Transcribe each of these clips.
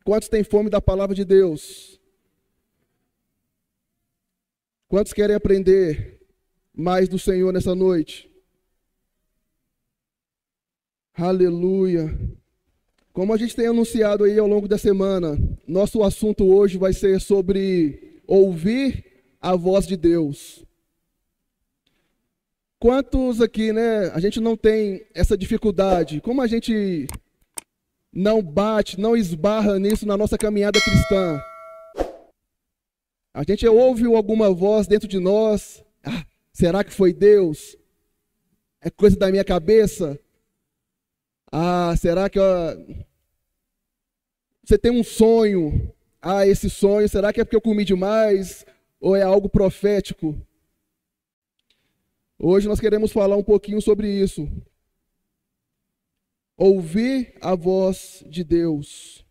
Quantos têm fome da palavra de Deus? Quantos querem aprender mais do Senhor nessa noite? Aleluia. Como a gente tem anunciado aí ao longo da semana, nosso assunto hoje vai ser sobre ouvir a voz de Deus. Quantos aqui, né, a gente não tem essa dificuldade? Como a gente não bate, não esbarra nisso na nossa caminhada cristã? A gente ouve alguma voz dentro de nós. Será que foi Deus? É coisa da minha cabeça? Será que você tem um sonho? Esse sonho, será que é porque eu comi demais? Ou é algo profético? Hoje nós queremos falar um pouquinho sobre isso. Ouvir a voz de Deus.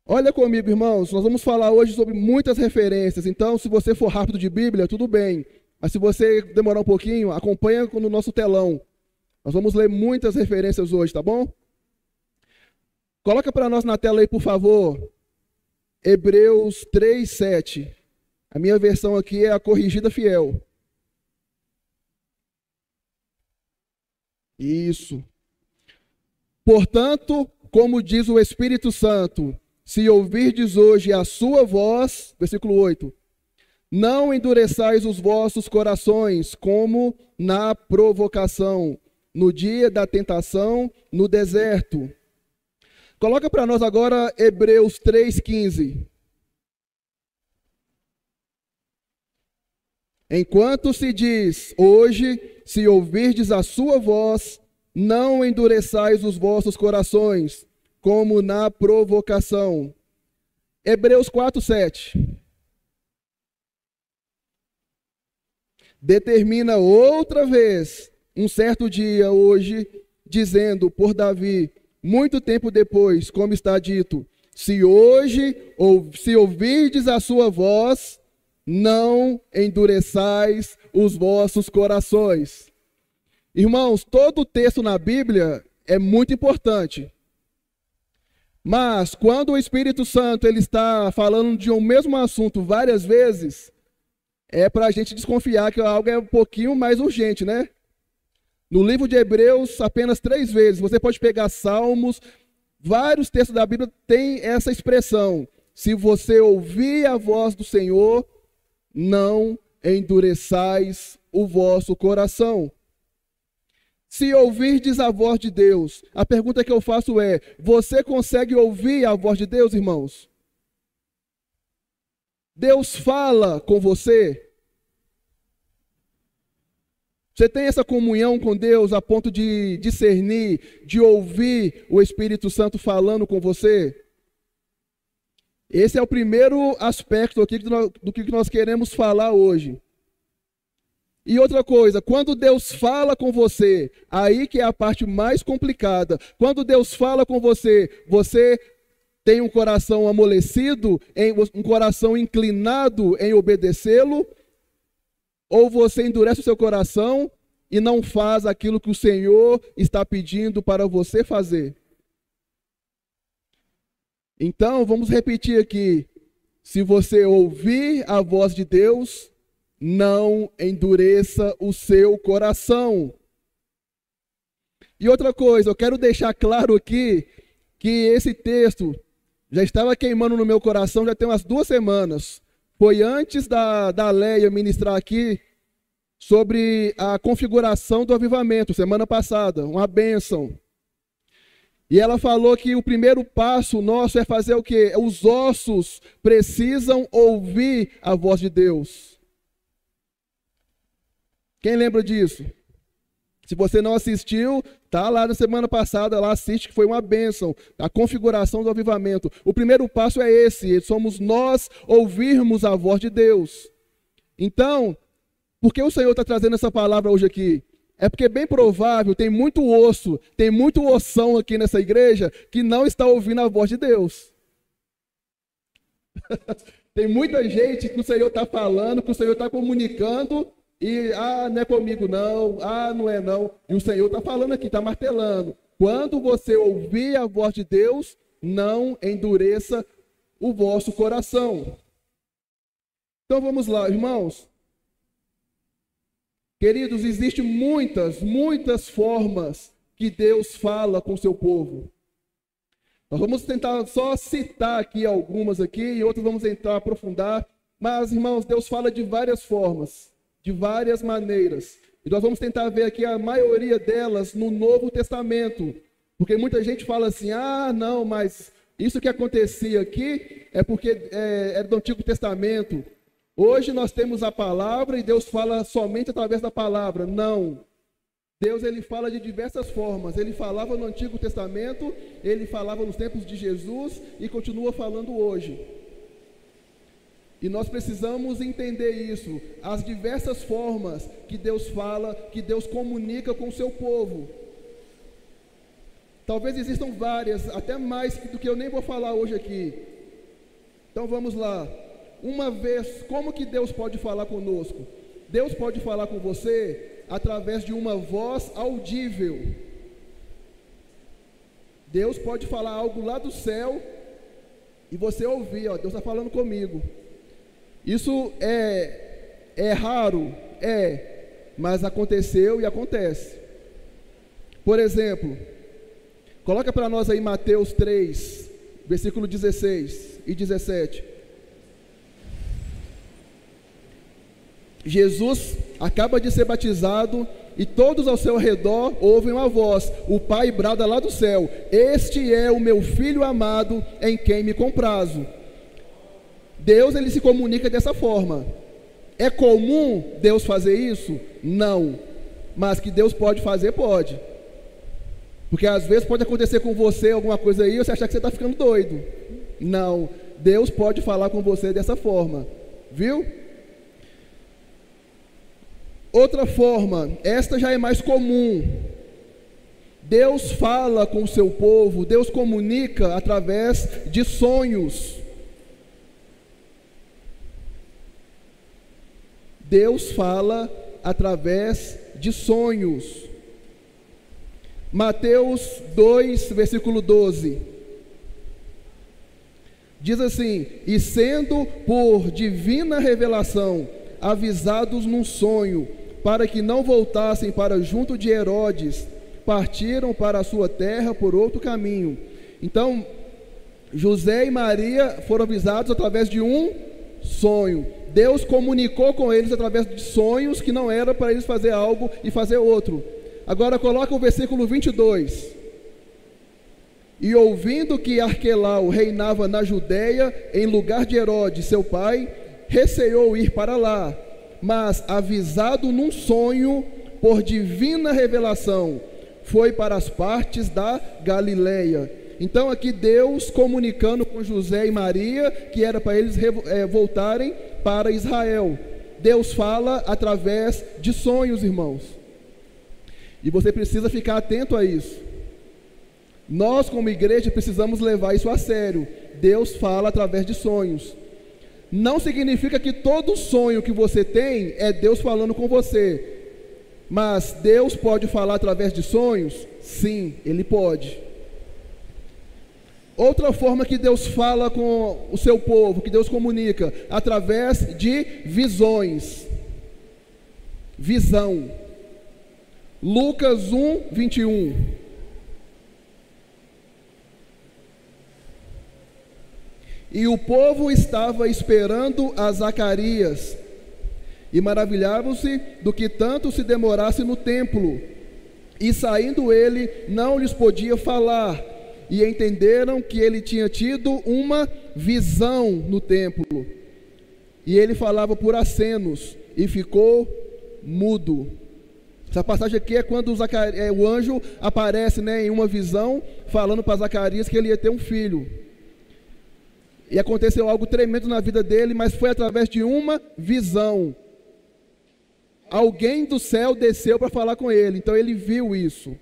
Olha comigo, irmãos, nós vamos falar hoje sobre muitas referências. Então, se você for rápido de Bíblia, tudo bem. Mas se você demorar um pouquinho, acompanha no nosso telão. Nós vamos ler muitas referências hoje, tá bom? Coloca para nós na tela aí, por favor, Hebreus 3:7. A minha versão aqui é a Corrigida Fiel. Isso. Portanto, como diz o Espírito Santo, se ouvirdes hoje a sua voz, versículo 8, não endureçais os vossos corações, como na provocação, no dia da tentação, no deserto. Coloca para nós agora Hebreus 3:15. Enquanto se diz, hoje, se ouvirdes a sua voz, não endureçais os vossos corações, como na provocação. Hebreus 4:7. Determina outra vez, um certo dia, hoje, dizendo por Davi, muito tempo depois, como está dito, se hoje, ou se ouvirdes a sua voz, não endureçais os vossos corações. Irmãos, todo o texto na Bíblia é muito importante. Mas quando o Espírito Santo ele está falando de um mesmo assunto várias vezes, é para a gente desconfiar que algo é um pouquinho mais urgente, né? No livro de Hebreus, apenas 3 vezes. Você pode pegar Salmos, vários textos da Bíblia têm essa expressão. Se você ouvir a voz do Senhor, não endureçais o vosso coração. Se ouvirdes a voz de Deus, a pergunta que eu faço é, você consegue ouvir a voz de Deus, irmãos? Deus fala com você? Você tem essa comunhão com Deus a ponto de discernir, de ouvir o Espírito Santo falando com você? Esse é o primeiro aspecto aqui do que nós queremos falar hoje. E outra coisa, quando Deus fala com você, aí que é a parte mais complicada. Quando Deus fala com você, você tem um coração amolecido, um coração inclinado em obedecê-lo, ou você endurece o seu coração e não faz aquilo que o Senhor está pedindo para você fazer. Então, vamos repetir aqui. Se você ouvir a voz de Deus, não endureça o seu coração. E outra coisa, eu quero deixar claro aqui que esse texto já estava queimando no meu coração já tem umas 2 semanas. Foi antes da Leia ministrar aqui sobre a configuração do avivamento, semana passada, uma bênção. E ela falou que o primeiro passo nosso é fazer o quê? Os ossos precisam ouvir a voz de Deus. Quem lembra disso? Se você não assistiu, tá lá na semana passada, lá assiste, que foi uma bênção, a configuração do avivamento. O primeiro passo é esse, somos nós ouvirmos a voz de Deus. Então, por que o Senhor está trazendo essa palavra hoje aqui? É porque é bem provável, tem muito osso, tem muito ossão aqui nessa igreja que não está ouvindo a voz de Deus. Tem muita gente que o Senhor está falando, que o Senhor está comunicando e, não é comigo não, não é não. E o Senhor está falando aqui, está martelando. quando você ouvir a voz de Deus, não endureça o vosso coração. Então vamos lá, irmãos. Queridos, existem muitas formas que Deus fala com o seu povo. Nós vamos tentar só citar aqui algumas aqui e outras vamos entrar, aprofundar. Mas, irmãos, Deus fala de várias formas, de várias maneiras. E nós vamos tentar ver aqui a maioria delas no Novo Testamento. Porque muita gente fala assim, não, mas isso que acontecia aqui é porque era do Antigo Testamento. Hoje nós temos a palavra e Deus fala somente através da palavra. Não. Deus, ele fala de diversas formas. Ele falava no Antigo Testamento, ele falava nos tempos de Jesus e continua falando hoje. E nós precisamos entender isso, as diversas formas que Deus fala, que Deus comunica com o seu povo. Talvez existam várias, até mais do que eu nem vou falar hoje aqui. Então vamos lá. Uma vez, como que Deus pode falar conosco? Deus pode falar com você através de uma voz audível. Deus pode falar algo lá do céu e você ouvir, Deus está falando comigo. Isso é raro? Mas aconteceu e acontece. Por exemplo, coloca para nós aí Mateus 3, versículo 16 e 17. Jesus acaba de ser batizado e todos ao seu redor ouvem uma voz. O Pai brada lá do céu: este é o meu Filho amado, em quem me comprazo. Deus, ele se comunica dessa forma. É comum Deus fazer isso? Não. Mas que Deus pode fazer, pode. Porque às vezes pode acontecer com você alguma coisa aí e você achar que você está ficando doido. Não. Deus pode falar com você dessa forma. Viu? Outra forma, esta já é mais comum. Deus fala com o seu povo, Deus comunica através de sonhos. Deus fala através de sonhos. Mateus 2, versículo 12. Diz assim: e sendo por divina revelação avisados num sonho, para que não voltassem para junto de Herodes, partiram para a sua terra por outro caminho. Então, José e Maria foram avisados através de um sonho. Deus comunicou com eles através de sonhos que não era para eles fazer algo e fazer outro. Agora coloca o versículo 22. E ouvindo que Arquelau reinava na Judéia, em lugar de Herodes, seu pai, receou ir para lá, mas avisado num sonho, por divina revelação, foi para as partes da Galileia. Então aqui Deus comunicando com José e Maria, que era para eles voltarem para Israel. Deus fala através de sonhos, irmãos. E você precisa ficar atento a isso. Nós, como igreja, precisamos levar isso a sério. Deus fala através de sonhos. Não significa que todo sonho que você tem é Deus falando com você. Mas Deus pode falar através de sonhos? Sim, Ele pode. Outra forma que Deus fala com o seu povo, que Deus comunica, através de visões. Visão. Lucas 1, 21. E o povo estava esperando a Zacarias, e maravilhavam-se do que tanto se demorasse no templo. E saindo ele, não lhes podia falar, e entenderam que ele tinha tido uma visão no templo. E ele falava por acenos, e ficou mudo. Essa passagem aqui é quando o anjo aparece, em uma visão, falando para Zacarias que ele ia ter um filho. E aconteceu algo tremendo na vida dele, mas foi através de uma visão. Alguém do céu desceu para falar com ele, então ele viu isso.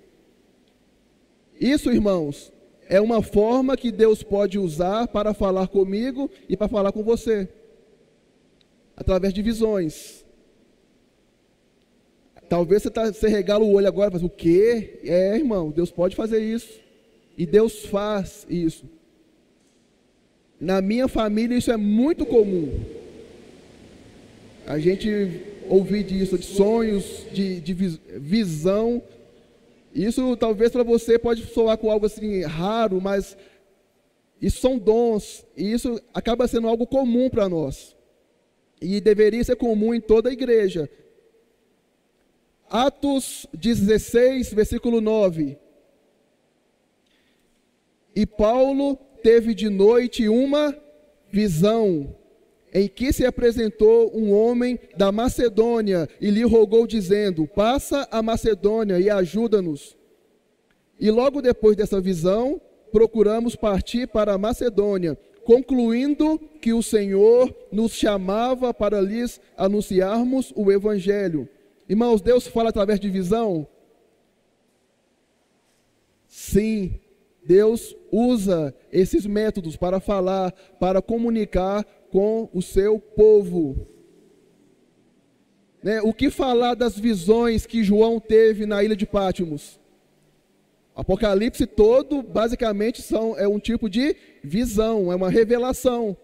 Isso, irmãos, é uma forma que Deus pode usar para falar comigo e para falar com você. Através de visões. Talvez você regala o olho agora e fala, o quê? Irmão, Deus pode fazer isso. E Deus faz isso. Na minha família isso é muito comum. A gente ouvir disso, de sonhos, de visão. Isso talvez para você pode soar com algo assim raro, mas isso são dons. E isso acaba sendo algo comum para nós. E deveria ser comum em toda a igreja. Atos 16, versículo 9. E Paulo teve de noite uma visão, em que se apresentou um homem da Macedônia e lhe rogou, dizendo: passa a Macedônia e ajuda-nos. E logo depois dessa visão, procuramos partir para a Macedônia, concluindo que o Senhor nos chamava para lhes anunciarmos o Evangelho. Irmãos, Deus fala através de visão? Sim, Deus usa esses métodos para falar, para comunicar com o seu povo. O que falar das visões que João teve na ilha de Patmos? Apocalipse todo, basicamente, é um tipo de visão, é uma revelação.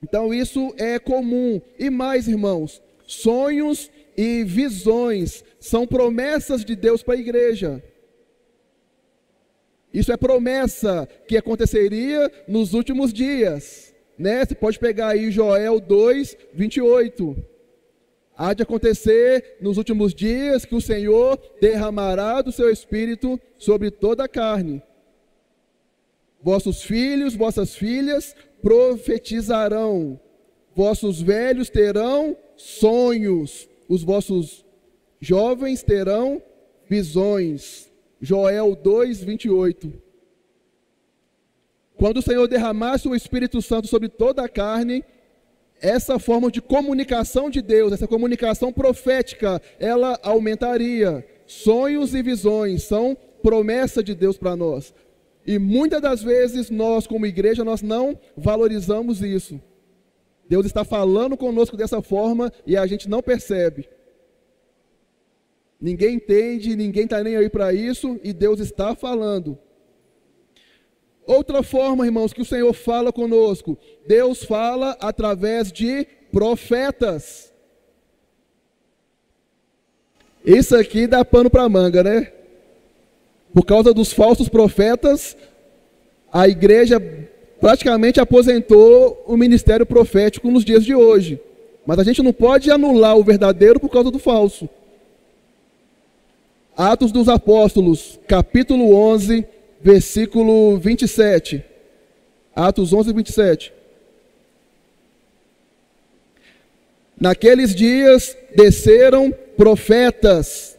Então isso é comum. E mais, irmãos, sonhos e visões são promessas de Deus para a igreja. Isso é promessa que aconteceria nos últimos dias. Você pode pegar aí Joel 2, 28. Há de acontecer nos últimos dias que o Senhor derramará do seu Espírito sobre toda a carne. Vossos filhos, vossas filhas profetizarão. Vossos velhos terão sonhos. Os vossos jovens terão visões. Joel 2, 28. Quando o Senhor derramasse o Espírito Santo sobre toda a carne, essa forma de comunicação de Deus, essa comunicação profética, ela aumentaria. Sonhos e visões são promessa de Deus para nós. E muitas das vezes nós, como igreja, nós não valorizamos isso. Deus está falando conosco dessa forma e a gente não percebe. Ninguém entende, ninguém está nem aí para isso e Deus está falando. Outra forma, irmãos, que o Senhor fala conosco, Deus fala através de profetas. Isso aqui dá pano para manga, né? Por causa dos falsos profetas, a igreja praticamente aposentou o ministério profético nos dias de hoje. Mas a gente não pode anular o verdadeiro por causa do falso. Atos dos Apóstolos, capítulo 11, versículo 27. Atos 11, 27. Naqueles dias desceram profetas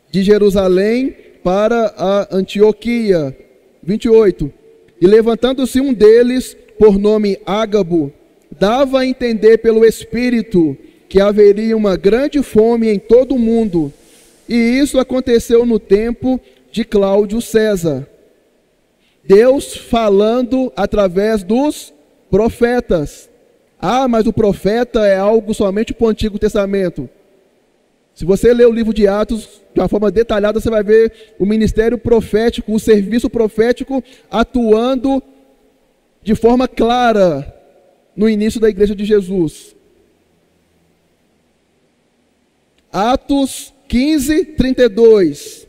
de Jerusalém para a Antioquia. 28. E levantando-se um deles, por nome Ágabo, dava a entender pelo Espírito que haveria uma grande fome em todo o mundo. E isso aconteceu no tempo de Cláudio César. Deus falando através dos profetas. Mas o profeta é algo somente para o Antigo Testamento. Se você ler o livro de Atos de uma forma detalhada, você vai ver o ministério profético, o serviço profético atuando de forma clara no início da igreja de Jesus. Atos 15, 32.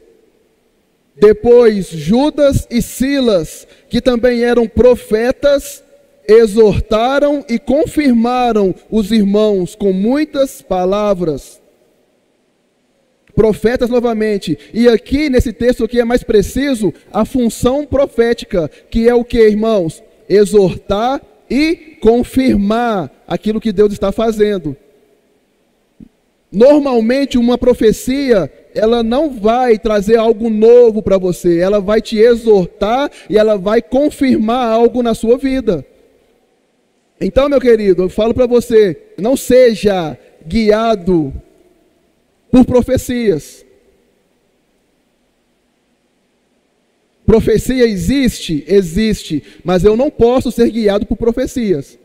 Depois Judas e Silas, que também eram profetas, exortaram e confirmaram os irmãos com muitas palavras. Profetas novamente. E aqui, nesse texto aqui é mais preciso, a função profética, que é o que, irmãos? Exortar e confirmar aquilo que Deus está fazendo. Normalmente uma profecia, ela não vai trazer algo novo para você, ela vai te exortar e ela vai confirmar algo na sua vida. Então, meu querido, eu falo para você, não seja guiado por profecias. Profecia existe? Existe, mas eu não posso ser guiado por profecias.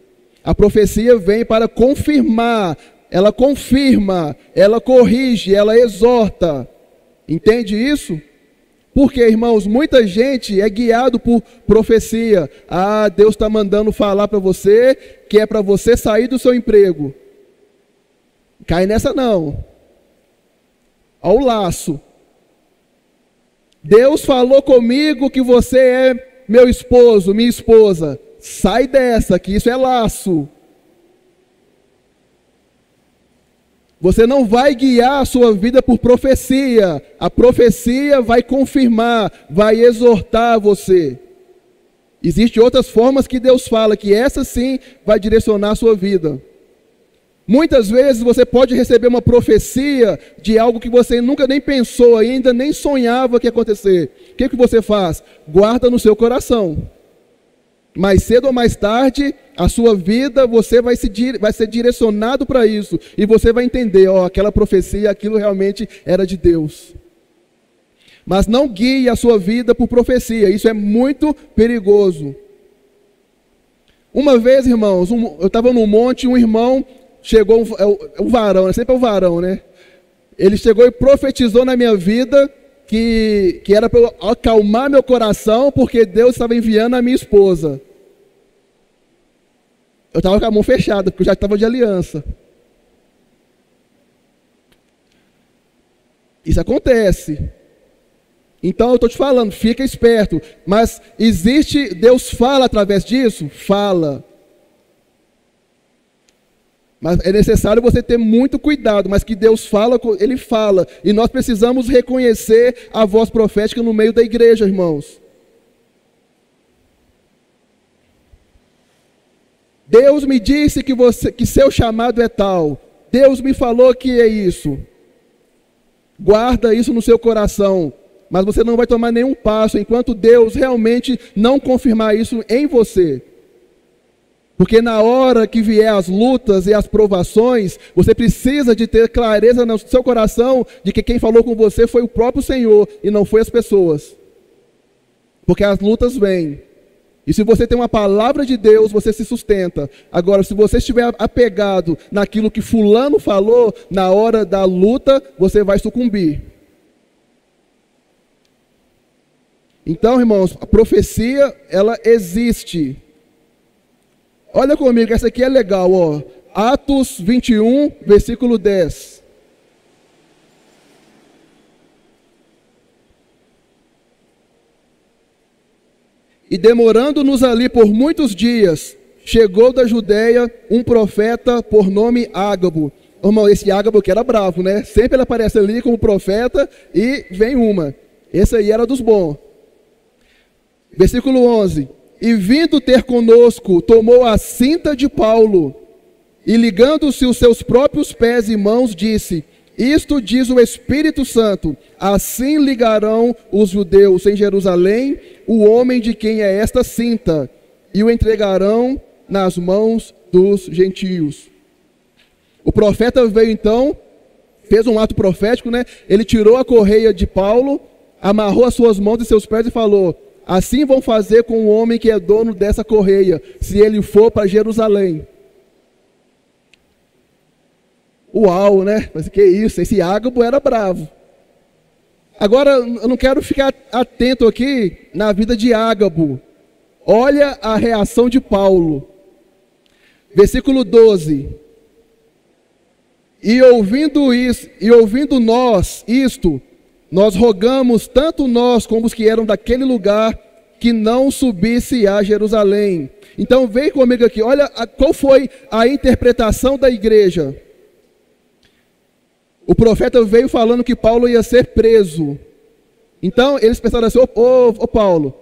A profecia vem para confirmar ela confirma, ela corrige, ela exorta. Entende isso? Porque, irmãos, muita gente é guiado por profecia. Ah, Deus está mandando falar para você que é para você sair do seu emprego. Cai nessa não. Ao laço. Deus falou comigo que você é meu esposo, minha esposa. Sai dessa, que isso é laço. Você não vai guiar a sua vida por profecia. A profecia vai confirmar, vai exortar você. Existem outras formas que Deus fala, que essa sim vai direcionar a sua vida. Muitas vezes você pode receber uma profecia de algo que você nunca nem pensou ainda, nem sonhava que ia acontecer. O que você faz? Guarda no seu coração. Mais cedo ou mais tarde, a sua vida, você vai ser direcionado para isso. E você vai entender, aquela profecia, aquilo realmente era de Deus. Mas não guie a sua vida por profecia, isso é muito perigoso. Uma vez, irmãos, eu estava num monte, um irmão chegou, um varão, sempre é o varão, né? Ele chegou e profetizou na minha vida que era para eu acalmar meu coração, porque Deus estava enviando a minha esposa. Eu estava com a mão fechada, porque eu já estava de aliança. Isso acontece. Então eu estou te falando, fica esperto. Mas Deus fala através disso? Fala. Mas é necessário você ter muito cuidado, mas que Deus fala, Ele fala. E nós precisamos reconhecer a voz profética no meio da igreja, irmãos. Deus me disse que seu chamado é tal. Deus me falou que é isso. Guarda isso no seu coração. Mas você não vai tomar nenhum passo enquanto Deus realmente não confirmar isso em você. Porque na hora que vier as lutas e as provações, você precisa de ter clareza no seu coração de que quem falou com você foi o próprio Senhor e não foi as pessoas. Porque as lutas vêm. E se você tem uma palavra de Deus, você se sustenta. Agora, se você estiver apegado naquilo que fulano falou, na hora da luta, você vai sucumbir. Então, irmãos, a profecia, ela existe. Olha comigo, essa aqui é legal, ó. Atos 21, versículo 10. E demorando-nos ali por muitos dias, chegou da Judeia um profeta por nome Ágabo. Irmão, esse Ágabo que era bravo, né? Sempre ele aparece ali como profeta e vem uma. Esse aí era dos bons. Versículo 11. E vindo ter conosco, tomou a cinta de Paulo, e ligando-se os seus próprios pés e mãos, disse: Isto diz o Espírito Santo, assim ligarão os judeus em Jerusalém o homem de quem é esta cinta, e o entregarão nas mãos dos gentios. O profeta veio então, fez um ato profético, né? Ele tirou a correia de Paulo, amarrou as suas mãos e seus pés e falou: assim vão fazer com o homem que é dono dessa correia, se ele for para Jerusalém. Uau, né? Mas que isso, esse Ágabo era bravo. Agora, eu não quero ficar atento aqui na vida de Ágabo. Olha a reação de Paulo. Versículo 12. E ouvindo nós isto, nós rogamos, tanto nós como os que eram daquele lugar, que não subisse a Jerusalém. Então vem comigo aqui, olha qual foi a interpretação da igreja. O profeta veio falando que Paulo ia ser preso. Então eles pensaram assim: ô Paulo,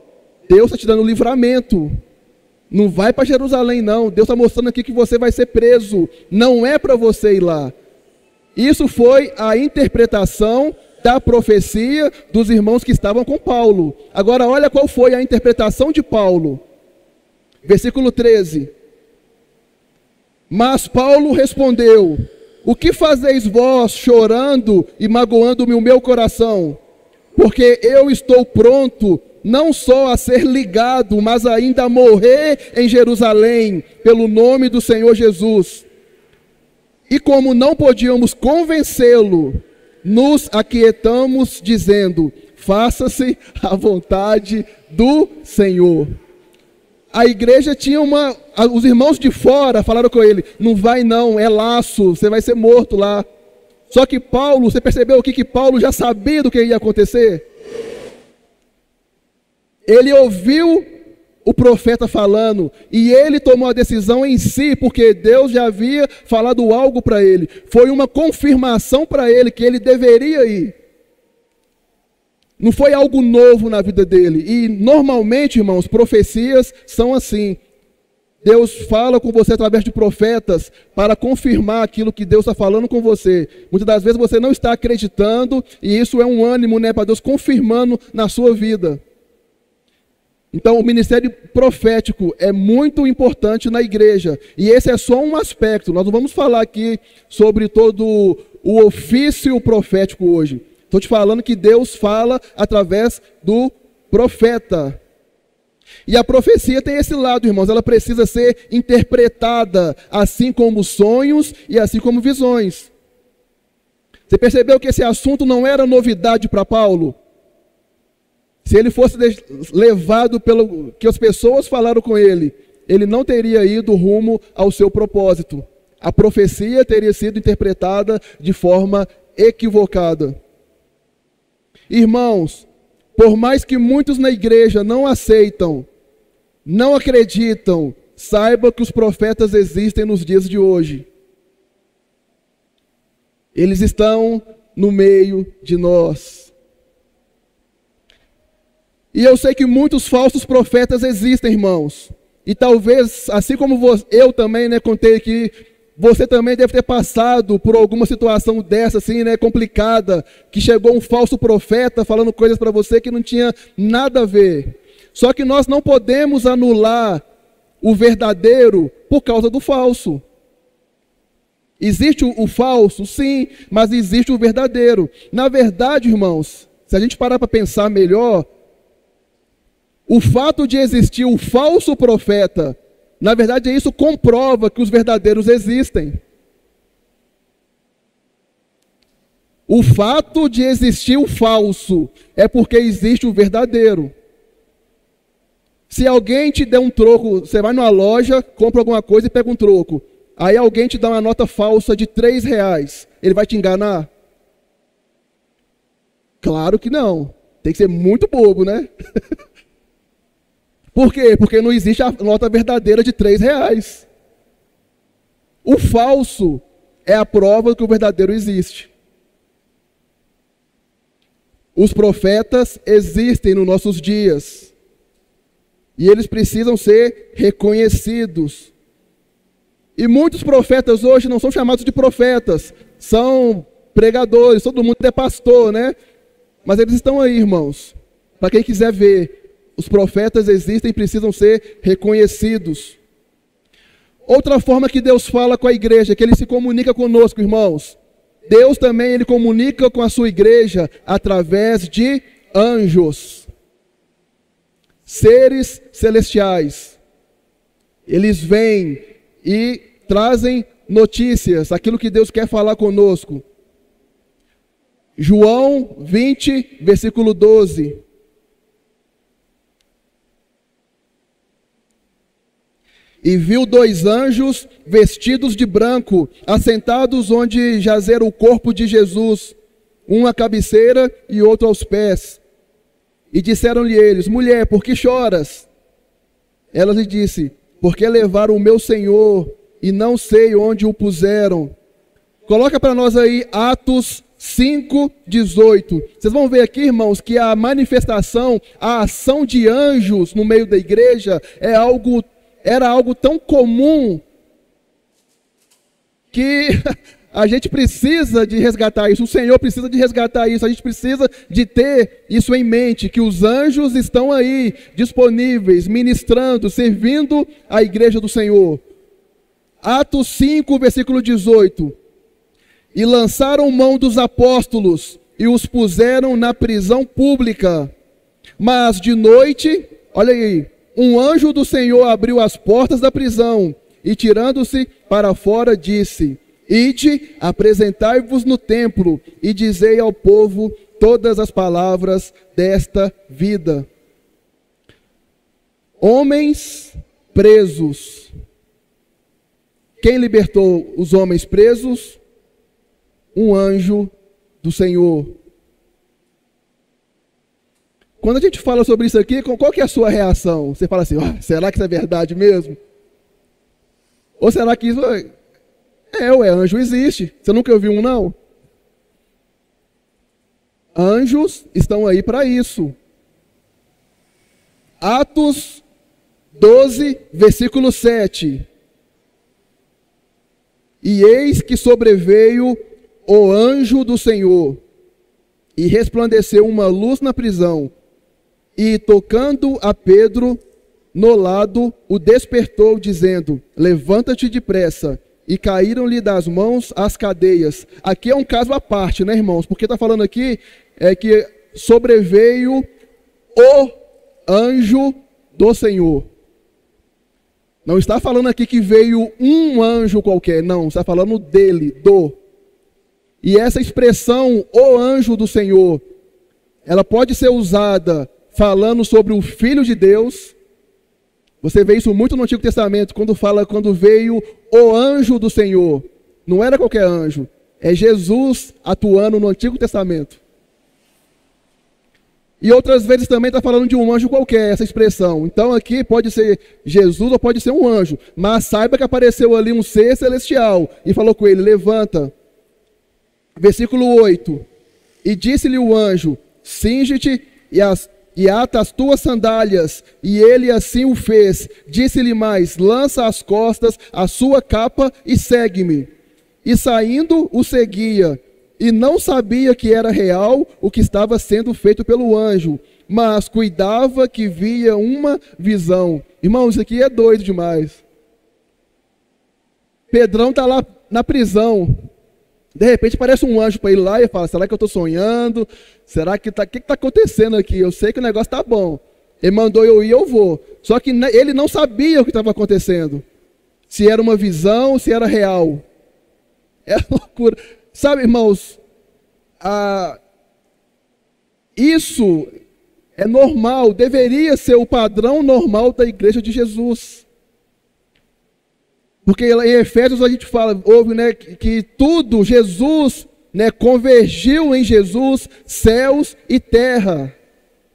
Deus está te dando livramento. Não vai para Jerusalém não, Deus está mostrando aqui que você vai ser preso. Não é para você ir lá. Isso foi a interpretação da profecia dos irmãos que estavam com Paulo. Agora olha qual foi a interpretação de Paulo. Versículo 13. Mas Paulo respondeu: o que fazeis vós chorando e magoando-me o meu coração? Porque eu estou pronto não só a ser ligado, mas ainda a morrer em Jerusalém, pelo nome do Senhor Jesus. E como não podíamos convencê-lo, nos aquietamos dizendo: faça-se a vontade do Senhor. A igreja tinha os irmãos de fora falaram com ele: não vai não, é laço, você vai ser morto lá. Só que Paulo, você percebeu o que Paulo já sabia do que ia acontecer? Ele ouviu o profeta falando, e ele tomou a decisão em si, porque Deus já havia falado algo para ele. Foi uma confirmação para ele que ele deveria ir. Não foi algo novo na vida dele. E normalmente, irmãos, profecias são assim. Deus fala com você através de profetas para confirmar aquilo que Deus está falando com você. Muitas das vezes você não está acreditando, e isso é um ânimo, né, para Deus confirmando na sua vida. Então, o ministério profético é muito importante na igreja. E esse é só um aspecto. Nós não vamos falar aqui sobre todo o ofício profético hoje. Estou te falando que Deus fala através do profeta. E a profecia tem esse lado, irmãos. Ela precisa ser interpretada, assim como sonhos e assim como visões. Você percebeu que esse assunto não era novidade para Paulo? Se ele fosse levado pelo que as pessoas falaram com ele, ele não teria ido rumo ao seu propósito. A profecia teria sido interpretada de forma equivocada. Irmãos, por mais que muitos na igreja não aceitam, não acreditam, saiba que os profetas existem nos dias de hoje. Eles estão no meio de nós. E eu sei que muitos falsos profetas existem, irmãos. E talvez, assim como eu também, né, contei aqui, você também deve ter passado por alguma situação dessa, assim, né, complicada, que chegou um falso profeta falando coisas para você que não tinha nada a ver. Só que nós não podemos anular o verdadeiro por causa do falso. Existe o falso, sim, mas existe o verdadeiro. Na verdade, irmãos, se a gente parar para pensar melhor, o fato de existir o falso profeta, na verdade isso comprova que os verdadeiros existem. O fato de existir o falso é porque existe o verdadeiro. Se alguém te der um troco, você vai numa loja, compra alguma coisa e pega um troco. Aí alguém te dá uma nota falsa de R$3. Ele vai te enganar? Claro que não. Tem que ser muito bobo, né? Por quê? Porque não existe a nota verdadeira de R$3. O falso é a prova de que o verdadeiro existe. Os profetas existem nos nossos dias. E eles precisam ser reconhecidos. E muitos profetas hoje não são chamados de profetas. São pregadores, todo mundo é pastor, né? Mas eles estão aí, irmãos. Para quem quiser ver. Os profetas existem e precisam ser reconhecidos. Outra forma que Deus fala com a igreja é que Ele se comunica conosco, irmãos. Deus também, Ele comunica com a sua igreja através de anjos. Seres celestiais. Eles vêm e trazem notícias, aquilo que Deus quer falar conosco. João 20, versículo 12. E viu 2 anjos vestidos de branco, assentados onde jazera o corpo de Jesus, um à cabeceira e outro aos pés. E disseram-lhe eles: mulher, por que choras? Ela lhe disse: porque levaram o meu Senhor e não sei onde o puseram. Coloca para nós aí Atos 5:18. Vocês vão ver aqui, irmãos, que a manifestação, a ação de anjos no meio da igreja era algo tão comum que a gente precisa de resgatar isso. O Senhor precisa de resgatar isso. A gente precisa de ter isso em mente, que os anjos estão aí, disponíveis, ministrando, servindo a igreja do Senhor. Atos 5, versículo 18. E lançaram mão dos apóstolos e os puseram na prisão pública. Mas de noite, olha aí, um anjo do Senhor abriu as portas da prisão e, tirando-se para fora, disse: Ide, apresentai-vos no templo e dizei ao povo todas as palavras desta vida. Homens presos. Quem libertou os homens presos? Um anjo do Senhor. Quando a gente fala sobre isso aqui, qual que é a sua reação? Você fala assim, será que isso é verdade mesmo? Ou será que isso... anjo existe. Você nunca ouviu um, não? Anjos estão aí para isso. Atos 12, versículo 7. E eis que sobreveio o anjo do Senhor, e resplandeceu uma luz na prisão, e tocando a Pedro no lado, o despertou, dizendo, levanta-te depressa. E caíram-lhe das mãos as cadeias. Aqui é um caso à parte, né, irmãos? Porque está falando aqui que sobreveio o anjo do Senhor. Não está falando aqui que veio um anjo qualquer, não. Está falando dele, do. E essa expressão, o anjo do Senhor, ela pode ser usada falando sobre o Filho de Deus. Você vê isso muito no Antigo Testamento, quando veio o anjo do Senhor. Não era qualquer anjo, é Jesus atuando no Antigo Testamento. E outras vezes também está falando de um anjo qualquer, essa expressão. Então aqui pode ser Jesus ou pode ser um anjo. Mas saiba que apareceu ali um ser celestial e falou com ele, levanta. Versículo 8. E disse-lhe o anjo, cinge-te e ata as tuas sandálias. E ele assim o fez. Disse-lhe mais, lança às costas a sua capa e segue-me. E saindo o seguia. E não sabia que era real o que estava sendo feito pelo anjo, mas cuidava que via uma visão. Irmão, isso aqui é doido demais. Pedrão está lá na prisão. De repente aparece um anjo para ele lá e fala, será que eu estou sonhando? Será que está acontecendo aqui? Eu sei que o negócio está bom. Ele mandou eu ir, eu vou. Só que ele não sabia o que estava acontecendo. Se era uma visão, se era real. É loucura. Sabe, irmãos, isso é normal, deveria ser o padrão normal da igreja de Jesus. Porque em Efésios a gente fala, ouve, né, que tudo, Jesus, né, convergiu em Jesus céus e terra.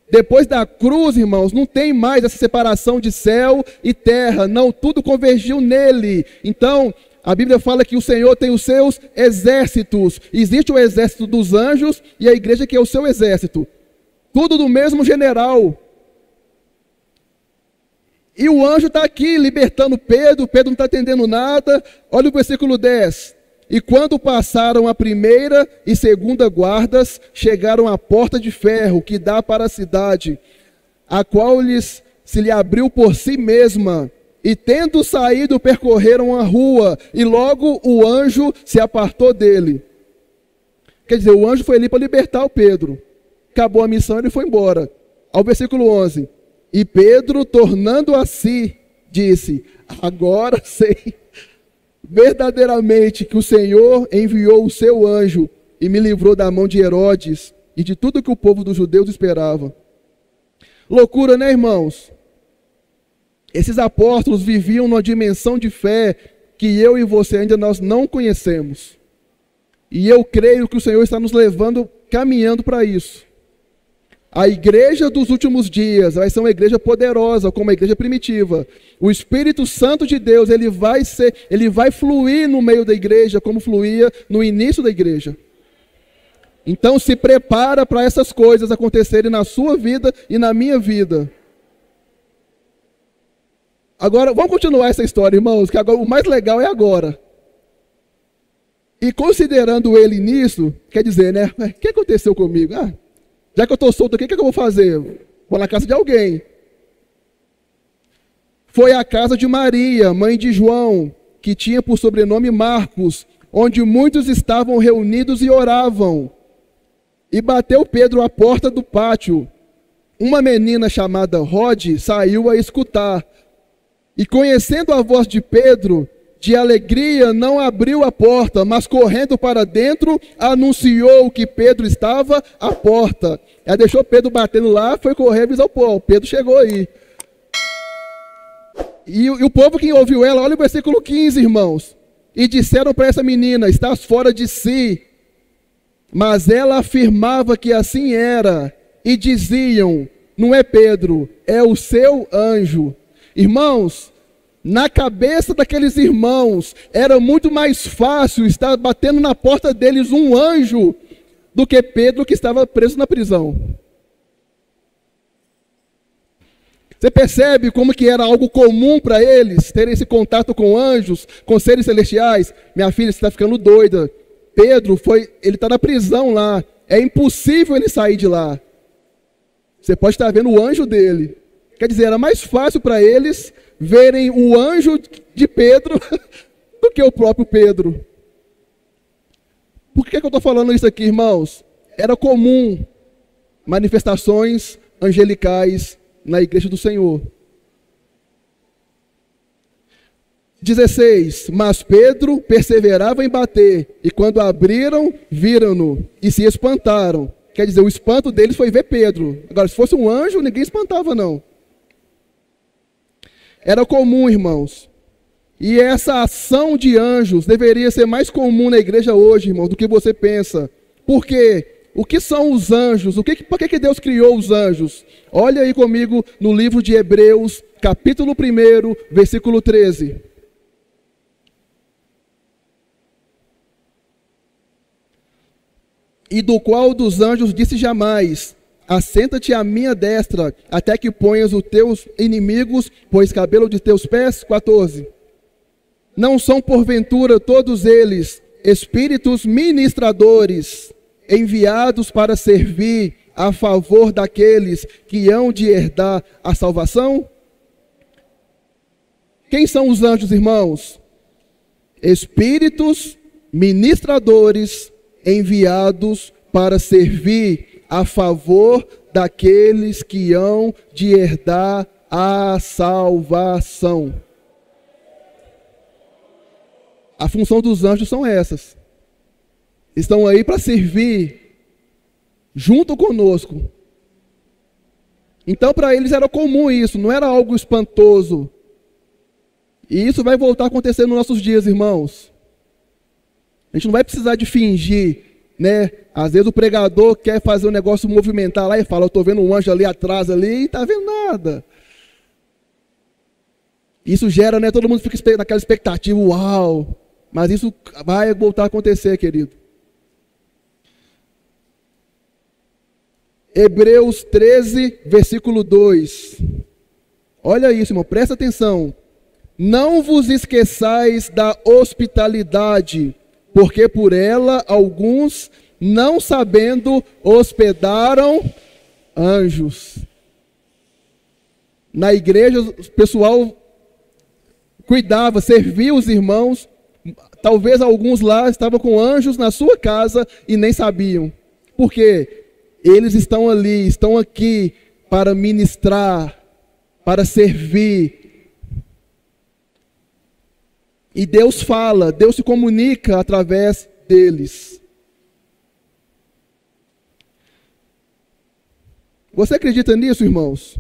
Depois da cruz, irmãos, não tem mais essa separação de céu e terra, não, tudo convergiu nele. Então, a Bíblia fala que o Senhor tem os seus exércitos. Existe o exército dos anjos e a igreja que é o seu exército. Tudo do mesmo general. E o anjo está aqui libertando Pedro. Pedro não está entendendo nada. Olha o versículo 10. E quando passaram a primeira e segunda guardas, chegaram à porta de ferro que dá para a cidade, a qual se lhe abriu por si mesma. E tendo saído, percorreram a rua, e logo o anjo se apartou dele. Quer dizer, o anjo foi ali para libertar o Pedro. Acabou a missão, ele foi embora. Ao versículo 11. E Pedro, tornando a si, disse, agora sei verdadeiramente que o Senhor enviou o seu anjo e me livrou da mão de Herodes e de tudo que o povo dos judeus esperava. Loucura, né, irmãos? Esses apóstolos viviam numa dimensão de fé que eu e você ainda nós não conhecemos. E eu creio que o Senhor está nos levando, caminhando para isso. A igreja dos últimos dias vai ser uma igreja poderosa, como a igreja primitiva. O Espírito Santo de Deus, ele vai fluir no meio da igreja, como fluía no início da igreja. Então se prepara para essas coisas acontecerem na sua vida e na minha vida. Agora, vamos continuar essa história, irmãos, que agora o mais legal é agora. E considerando ele nisso, quer dizer, né? O que aconteceu comigo? Já que eu estou solto aqui, o que eu vou fazer? Vou na casa de alguém. Foi à casa de Maria, mãe de João, que tinha por sobrenome Marcos, onde muitos estavam reunidos e oravam. E bateu Pedro à porta do pátio. Uma menina chamada Rode saiu a escutar. E conhecendo a voz de Pedro, de alegria, não abriu a porta, mas correndo para dentro, anunciou que Pedro estava à porta. Ela deixou Pedro batendo lá, foi correr e avisou o povo. Pedro chegou aí. E o povo que ouviu ela, olha o versículo 15, irmãos. E disseram para essa menina: estás fora de si. Mas ela afirmava que assim era. E diziam: não é Pedro, é o seu anjo. Irmãos, na cabeça daqueles irmãos, era muito mais fácil estar batendo na porta deles um anjo do que Pedro, que estava preso na prisão. Você percebe como que era algo comum para eles terem esse contato com anjos, com seres celestiais? Minha filha, você está ficando doida. Pedro ele está na prisão lá. É impossível ele sair de lá. Você pode estar vendo o anjo dele. Quer dizer, era mais fácil para eles verem o anjo de Pedro do que o próprio Pedro. Por que eu estou falando isso aqui, irmãos? Era comum manifestações angelicais na igreja do Senhor. 16. Mas Pedro perseverava em bater, e quando abriram, viram-no e se espantaram. Quer dizer, o espanto deles foi ver Pedro. Agora, se fosse um anjo, ninguém espantava, não. Era comum, irmãos. E essa ação de anjos deveria ser mais comum na igreja hoje, irmãos, do que você pensa. Por quê? O que são os anjos? Por que Deus criou os anjos? Olha aí comigo no livro de Hebreus, capítulo 1, versículo 13. E do qual dos anjos disse jamais: assenta-te à minha destra, até que ponhas os teus inimigos por escabelo de teus pés. 14. Não são porventura todos eles espíritos ministradores, enviados para servir a favor daqueles que hão de herdar a salvação? Quem são os anjos, irmãos? Espíritos ministradores, enviados para servir a favor daqueles que hão de herdar a salvação. A função dos anjos são essas. Estão aí para servir junto conosco. Então, para eles era comum isso, não era algo espantoso. E isso vai voltar a acontecer nos nossos dias, irmãos. A gente não vai precisar de fingir, né? Às vezes o pregador quer fazer um negócio movimentar lá e fala: eu estou vendo um anjo ali atrás ali, e está vendo nada. Isso gera, né? Todo mundo fica naquela expectativa, uau. Mas isso vai voltar a acontecer, querido. Hebreus 13, versículo 2. Olha isso, irmão, presta atenção. Não vos esqueçais da hospitalidade, porque por ela alguns, não sabendo, hospedaram anjos. Na igreja, o pessoal cuidava, servia os irmãos. Talvez alguns lá estavam com anjos na sua casa e nem sabiam. Por quê? Eles estão ali, estão aqui para ministrar, para servir. E Deus fala, Deus se comunica através deles. Você acredita nisso, irmãos?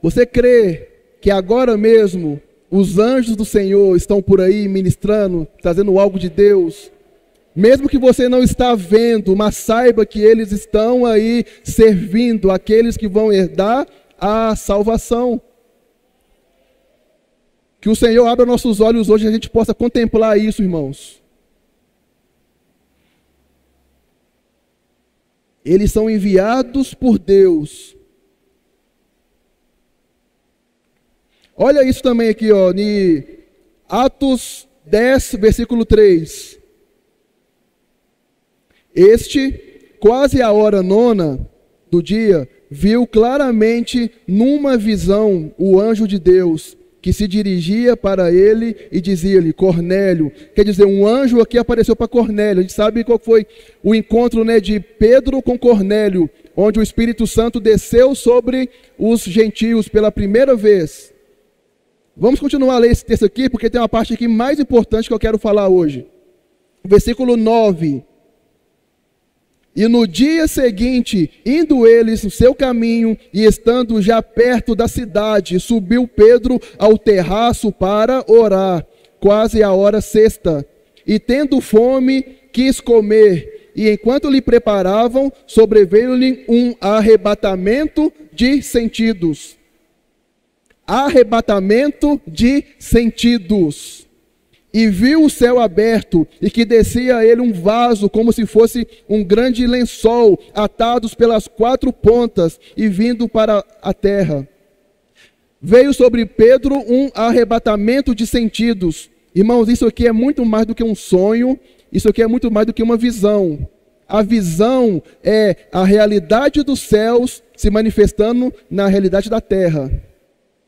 Você crê que agora mesmo os anjos do Senhor estão por aí ministrando, trazendo algo de Deus? Mesmo que você não está vendo, mas saiba que eles estão aí servindo aqueles que vão herdar a salvação. Que o Senhor abra nossos olhos hoje e a gente possa contemplar isso, irmãos. Eles são enviados por Deus. Olha isso também aqui, ó, em Atos 10, versículo 3. Este, quase a hora 9 do dia, viu claramente numa visão o anjo de Deus, que se dirigia para ele e dizia-lhe: Cornélio. Quer dizer, um anjo aqui apareceu para Cornélio. A gente sabe qual foi o encontro, né, de Pedro com Cornélio, onde o Espírito Santo desceu sobre os gentios pela primeira vez. Vamos continuar a ler esse texto aqui, porque tem uma parte aqui mais importante que eu quero falar hoje. Versículo 9. E no dia seguinte, indo eles no seu caminho e estando já perto da cidade, subiu Pedro ao terraço para orar, quase a hora sexta. E tendo fome, quis comer. E enquanto lhe preparavam, sobreveio-lhe um arrebatamento de sentidos. Arrebatamento de sentidos. E viu o céu aberto, e que descia a ele um vaso, como se fosse um grande lençol, atados pelas quatro pontas, e vindo para a terra. Veio sobre Pedro um arrebatamento de sentidos. Irmãos, isso aqui é muito mais do que um sonho, isso aqui é muito mais do que uma visão. A visão é a realidade dos céus se manifestando na realidade da terra.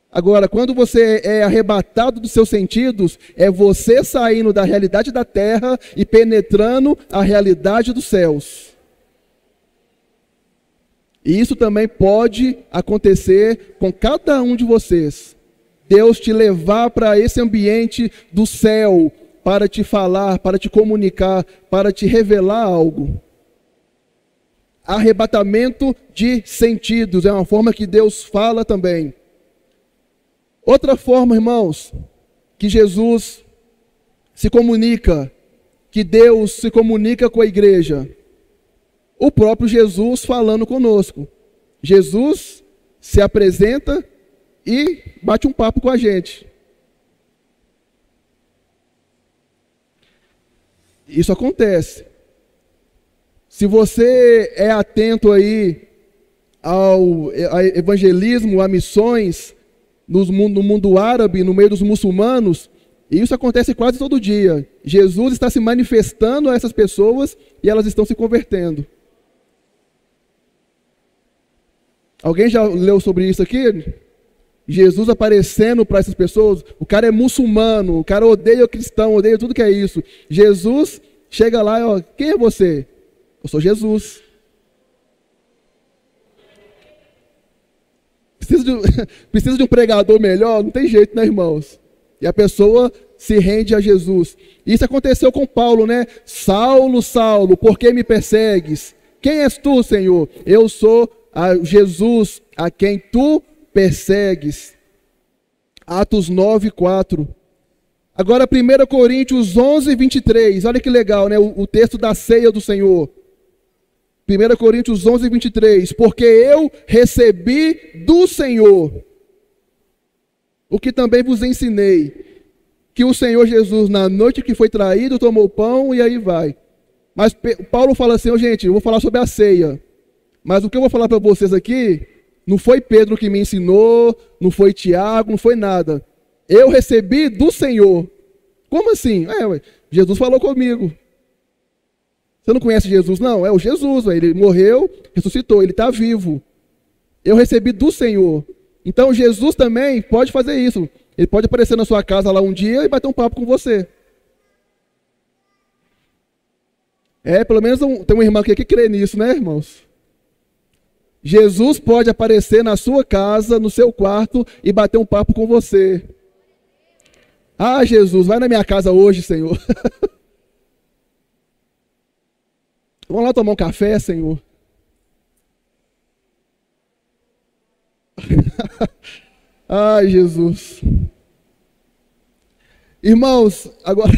Agora, quando você é arrebatado dos seus sentidos, é você saindo da realidade da terra e penetrando a realidade dos céus. E isso também pode acontecer com cada um de vocês. Deus te levar para esse ambiente do céu, para te falar, para te comunicar, para te revelar algo. Arrebatamento de sentidos é uma forma que Deus fala também. Outra forma, irmãos, que Jesus se comunica, que Deus se comunica com a igreja. O próprio Jesus falando conosco. Jesus se apresenta e bate um papo com a gente. Isso acontece. Se você é atento aí ao evangelismo, a missões, no mundo árabe, no meio dos muçulmanos, isso acontece quase todo dia. Jesus está se manifestando a essas pessoas e elas estão se convertendo. Alguém já leu sobre isso aqui? Jesus aparecendo para essas pessoas. O cara é muçulmano, o cara odeia o cristão, odeia tudo que é isso. Jesus chega lá e ó, quem é você? Eu sou Jesus. Precisa de um pregador melhor? Não tem jeito, né, irmãos? E a pessoa se rende a Jesus. Isso aconteceu com Paulo, né? Saulo, Saulo, por que me persegues? Quem és tu, Senhor? Eu sou Jesus, a quem tu persegues. Atos 9, 4. Agora 1 Coríntios 11, 23. Olha que legal, né? O texto da ceia do Senhor. 1 Coríntios 11, 23. Porque eu recebi do Senhor o que também vos ensinei, que o Senhor Jesus, na noite que foi traído, tomou o pão e aí vai. Mas Paulo fala assim, oh, gente, eu vou falar sobre a ceia. Mas o que eu vou falar para vocês aqui, não foi Pedro que me ensinou, não foi Tiago, não foi nada. Eu recebi do Senhor. Como assim? Jesus falou comigo. Você não conhece Jesus? Não, é o Jesus, ele morreu, ressuscitou, ele está vivo. Eu recebi do Senhor. Então Jesus também pode fazer isso. Ele pode aparecer na sua casa lá um dia e bater um papo com você. Pelo menos tem uma irmã aqui que crê nisso, né, irmãos? Jesus pode aparecer na sua casa, no seu quarto e bater um papo com você. Ah, Jesus, vai na minha casa hoje, Senhor. Vamos lá tomar um café, Senhor. Ai, Jesus. Irmãos, agora,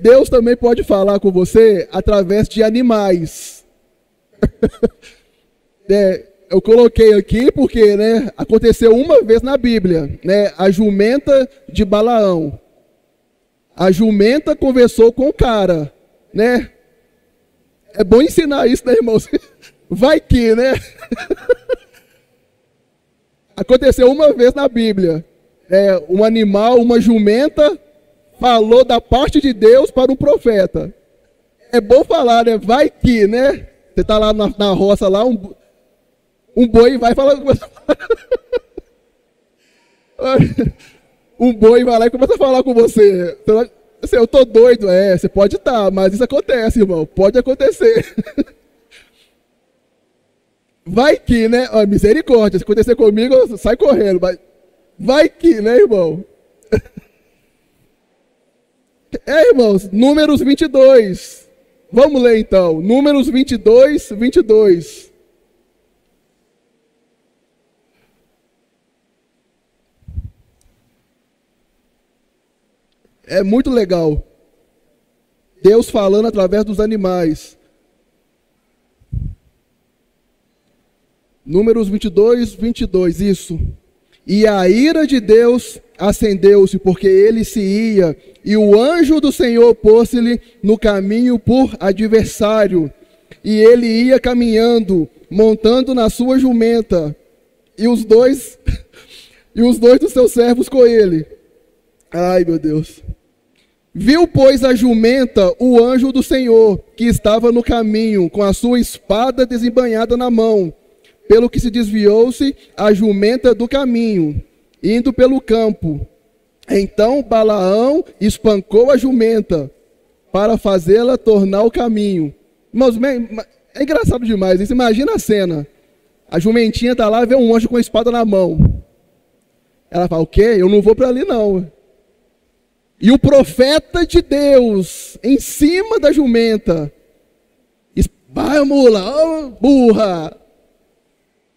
Deus também pode falar com você através de animais. Eu coloquei aqui porque, né, aconteceu uma vez na Bíblia, né, a jumenta de Balaão. A jumenta conversou com o cara, né? É bom ensinar isso, né, irmãos? Vai que, né? Aconteceu uma vez na Bíblia. Um animal, uma jumenta, falou da parte de Deus para um profeta. É bom falar, né? Vai que, né? Você está lá na roça, lá, um boi vai falar com você. Um boi vai lá e começa a falar com você. Eu estou doido, você pode estar, mas isso acontece, irmão. Pode acontecer. Vai que, né? Misericórdia, se acontecer comigo, sai correndo. Mas Vai que, né, irmão? Irmãos, Números 22. Vamos ler então. Números 22, 22. É muito legal. Deus falando através dos animais. Números 22, 22, isso. E a ira de Deus acendeu-se, porque ele se ia, e o anjo do Senhor pôs-lhe no caminho por adversário. E ele ia caminhando, montando na sua jumenta, e os dois dos seus servos com ele. Ai, meu Deus. Viu, pois, a jumenta o anjo do Senhor, que estava no caminho, com a sua espada desembainhada na mão. Pelo que se desviou-se a jumenta do caminho, indo pelo campo. Então Balaão espancou a jumenta, para fazê-la tornar o caminho. Mas é engraçado demais isso. Imagina a cena. A jumentinha está lá e vê um anjo com a espada na mão. Ela fala, o quê? Eu não vou para ali não. E o profeta de Deus, em cima da jumenta, vai, mula, oh, burra.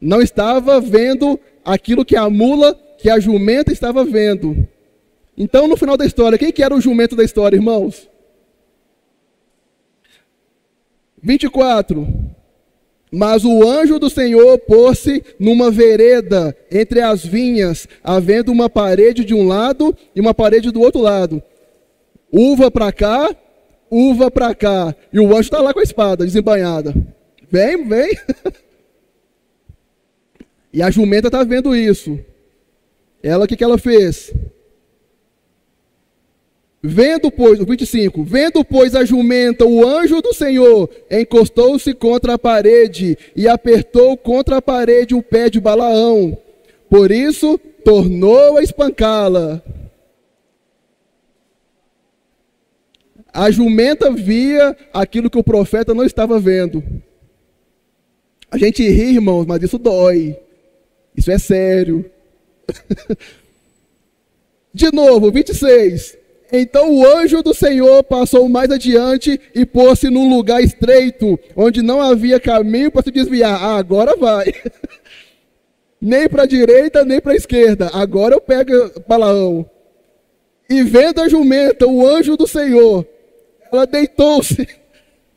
Não estava vendo aquilo que a mula, que a jumenta estava vendo. Então, no final da história, quem que era o jumento da história, irmãos? 24. Mas o anjo do Senhor pôs-se numa vereda entre as vinhas, havendo uma parede de um lado e uma parede do outro lado. Uva para cá, uva para cá. E o anjo está lá com a espada desembainhada. Vem, vem. E a jumenta está vendo isso. Ela, o que ela fez? Vendo, pois, o 25, vendo, pois, a jumenta, o anjo do Senhor, encostou-se contra a parede e apertou contra a parede o pé de Balaão. Por isso, tornou a espancá-la. A jumenta via aquilo que o profeta não estava vendo. A gente ri, irmãos, mas isso dói. Isso é sério. De novo, 26. Então o anjo do Senhor passou mais adiante e pôs-se num lugar estreito, onde não havia caminho para se desviar. Ah, agora vai. Nem para a direita, nem para a esquerda. Agora eu pego Balaão. E vendo a jumenta, o anjo do Senhor, ela deitou-se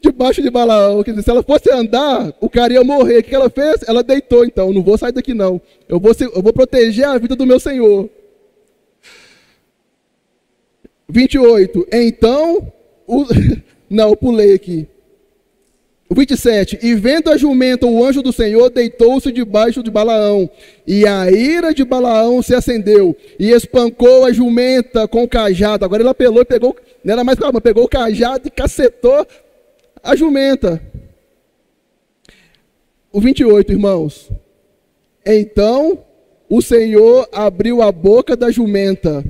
debaixo de Balaão. Quer dizer, se ela fosse andar, o cara ia morrer. O que ela fez? Ela deitou, então. Não vou sair daqui, não. Eu vou proteger a vida do meu Senhor. 28. Então, não, eu pulei aqui. 27. E vendo a jumenta, o anjo do Senhor deitou-se debaixo de Balaão. E a ira de Balaão se acendeu. E espancou a jumenta com o cajado. Agora ele apelou e pegou, não era mais calma, pegou o cajado e cacetou a jumenta. O 28, irmãos. Então o Senhor abriu a boca da jumenta,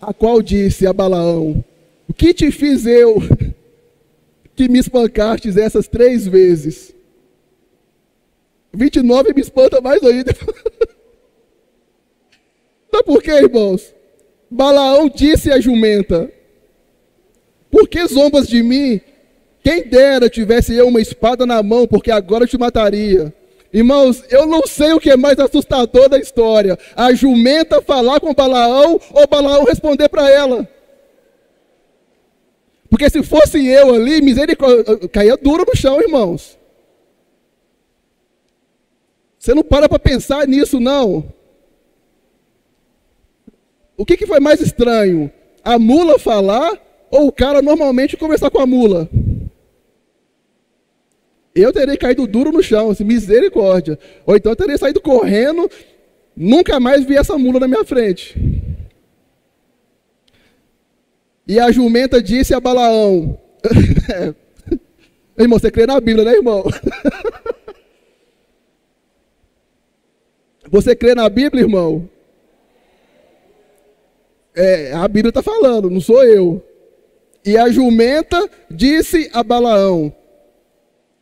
a qual disse a Balaão: o que te fiz eu, que me espancastes essas 3 vezes? 29 me espanta mais ainda. Sabe por quê, irmãos? Balaão disse à jumenta: por que zombas de mim? Quem dera tivesse eu uma espada na mão, porque agora eu te mataria. Irmãos, eu não sei o que é mais assustador da história. A jumenta falar com Balaão ou Balaão responder para ela. Porque se fosse eu ali, misericórdia, caía duro no chão, irmãos. Você não para pensar nisso, não. O que foi mais estranho? A mula falar ou o cara normalmente conversar com a mula? Eu teria caído duro no chão, assim, misericórdia. Ou então eu teria saído correndo, nunca mais vi essa mula na minha frente. E a jumenta disse a Balaão: irmão, você crê na Bíblia, né, irmão? Você crê na Bíblia, irmão? A Bíblia está falando, não sou eu. E a jumenta disse a Balaão: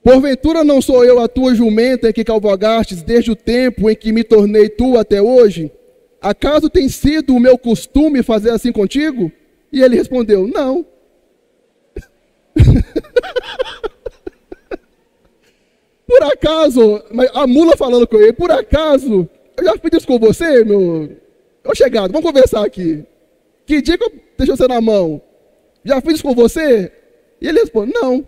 porventura não sou eu a tua jumenta em que cavalgastes desde o tempo em que me tornei tu até hoje? acaso tem sido o meu costume fazer assim contigo? E ele respondeu, não. Por acaso, a mula falando com ele, por acaso, eu já fiz isso com você, meu chegado, vamos conversar aqui. Que dia que eu deixei você na mão? Já fiz isso com você? E ele responde, não.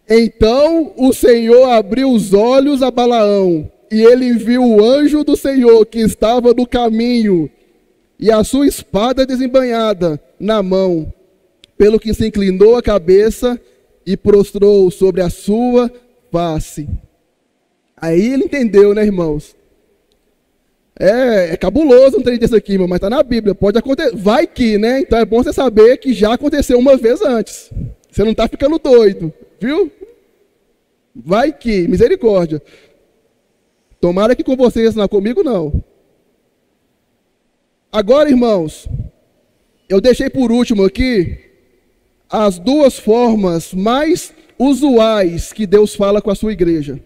Então o Senhor abriu os olhos a Balaão, e ele viu o anjo do Senhor que estava no caminho, e a sua espada desembainhada na mão, pelo que se inclinou a cabeça e prostrou sobre a sua face. Aí ele entendeu, né, irmãos? É cabuloso um trem desse aqui, irmão, mas está na Bíblia, pode acontecer, vai que, né? Então é bom você saber que já aconteceu uma vez antes. Você não está ficando doido, viu? Vai que, misericórdia. Tomara que com vocês, não comigo não. Agora, irmãos, eu deixei por último aqui as duas formas mais usuais que Deus fala com a sua igreja.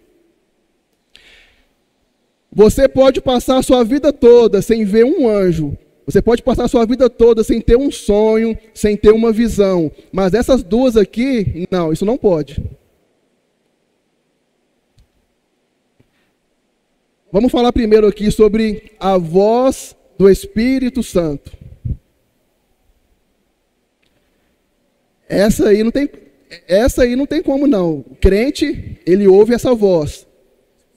Você pode passar a sua vida toda sem ver um anjo. Você pode passar a sua vida toda sem ter um sonho, sem ter uma visão. Mas essas duas aqui, não, isso não pode. Vamos falar primeiro aqui sobre a voz do Espírito Santo. Essa aí não tem como não. O crente, ele ouve essa voz.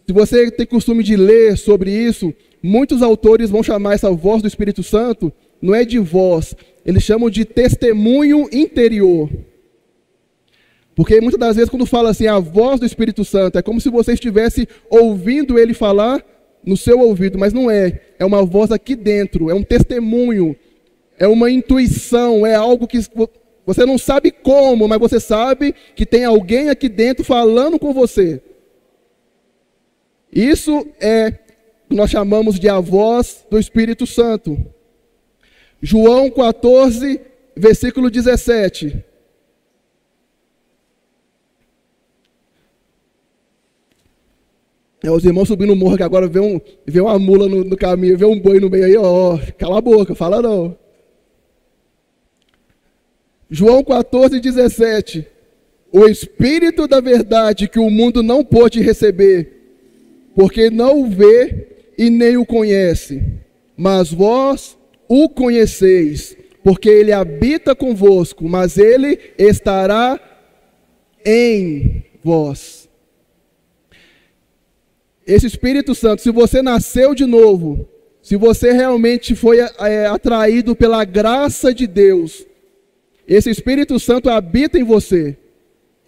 Se você tem costume de ler sobre isso, muitos autores vão chamar essa voz do Espírito Santo, não é de voz, eles chamam de testemunho interior. Porque muitas das vezes quando fala assim, a voz do Espírito Santo, é como se você estivesse ouvindo ele falar no seu ouvido, mas não é. É uma voz aqui dentro, é um testemunho, é uma intuição, é algo que você não sabe como, mas você sabe que tem alguém aqui dentro falando com você. Isso é o que nós chamamos de a voz do Espírito Santo. João 14, versículo 17. Os irmãos subindo o morro, que agora vê uma mula no caminho, vê um boi no meio aí, ó, cala a boca, fala não. João 14, 17. O Espírito da verdade que o mundo não pôde receber, porque não o vê e nem o conhece, mas vós o conheceis, porque ele habita convosco, mas ele estará em vós. Esse Espírito Santo, se você nasceu de novo, se você realmente foi atraído pela graça de Deus, esse Espírito Santo habita em você,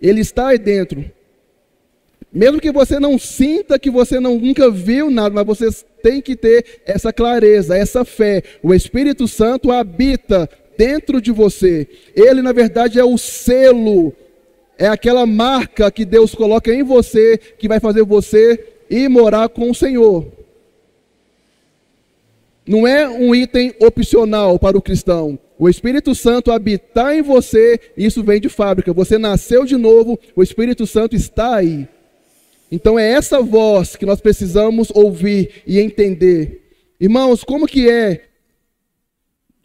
ele está aí dentro. Mesmo que você não sinta, que você nunca viu nada, mas você tem que ter essa clareza, essa fé. O Espírito Santo habita dentro de você. Ele, na verdade, é o selo, é aquela marca que Deus coloca em você, que vai fazer você ir morar com o Senhor. Não é um item opcional para o cristão. O Espírito Santo habitar em você, isso vem de fábrica. Você nasceu de novo, o Espírito Santo está aí. Então é essa voz que nós precisamos ouvir e entender. Irmãos, como que é?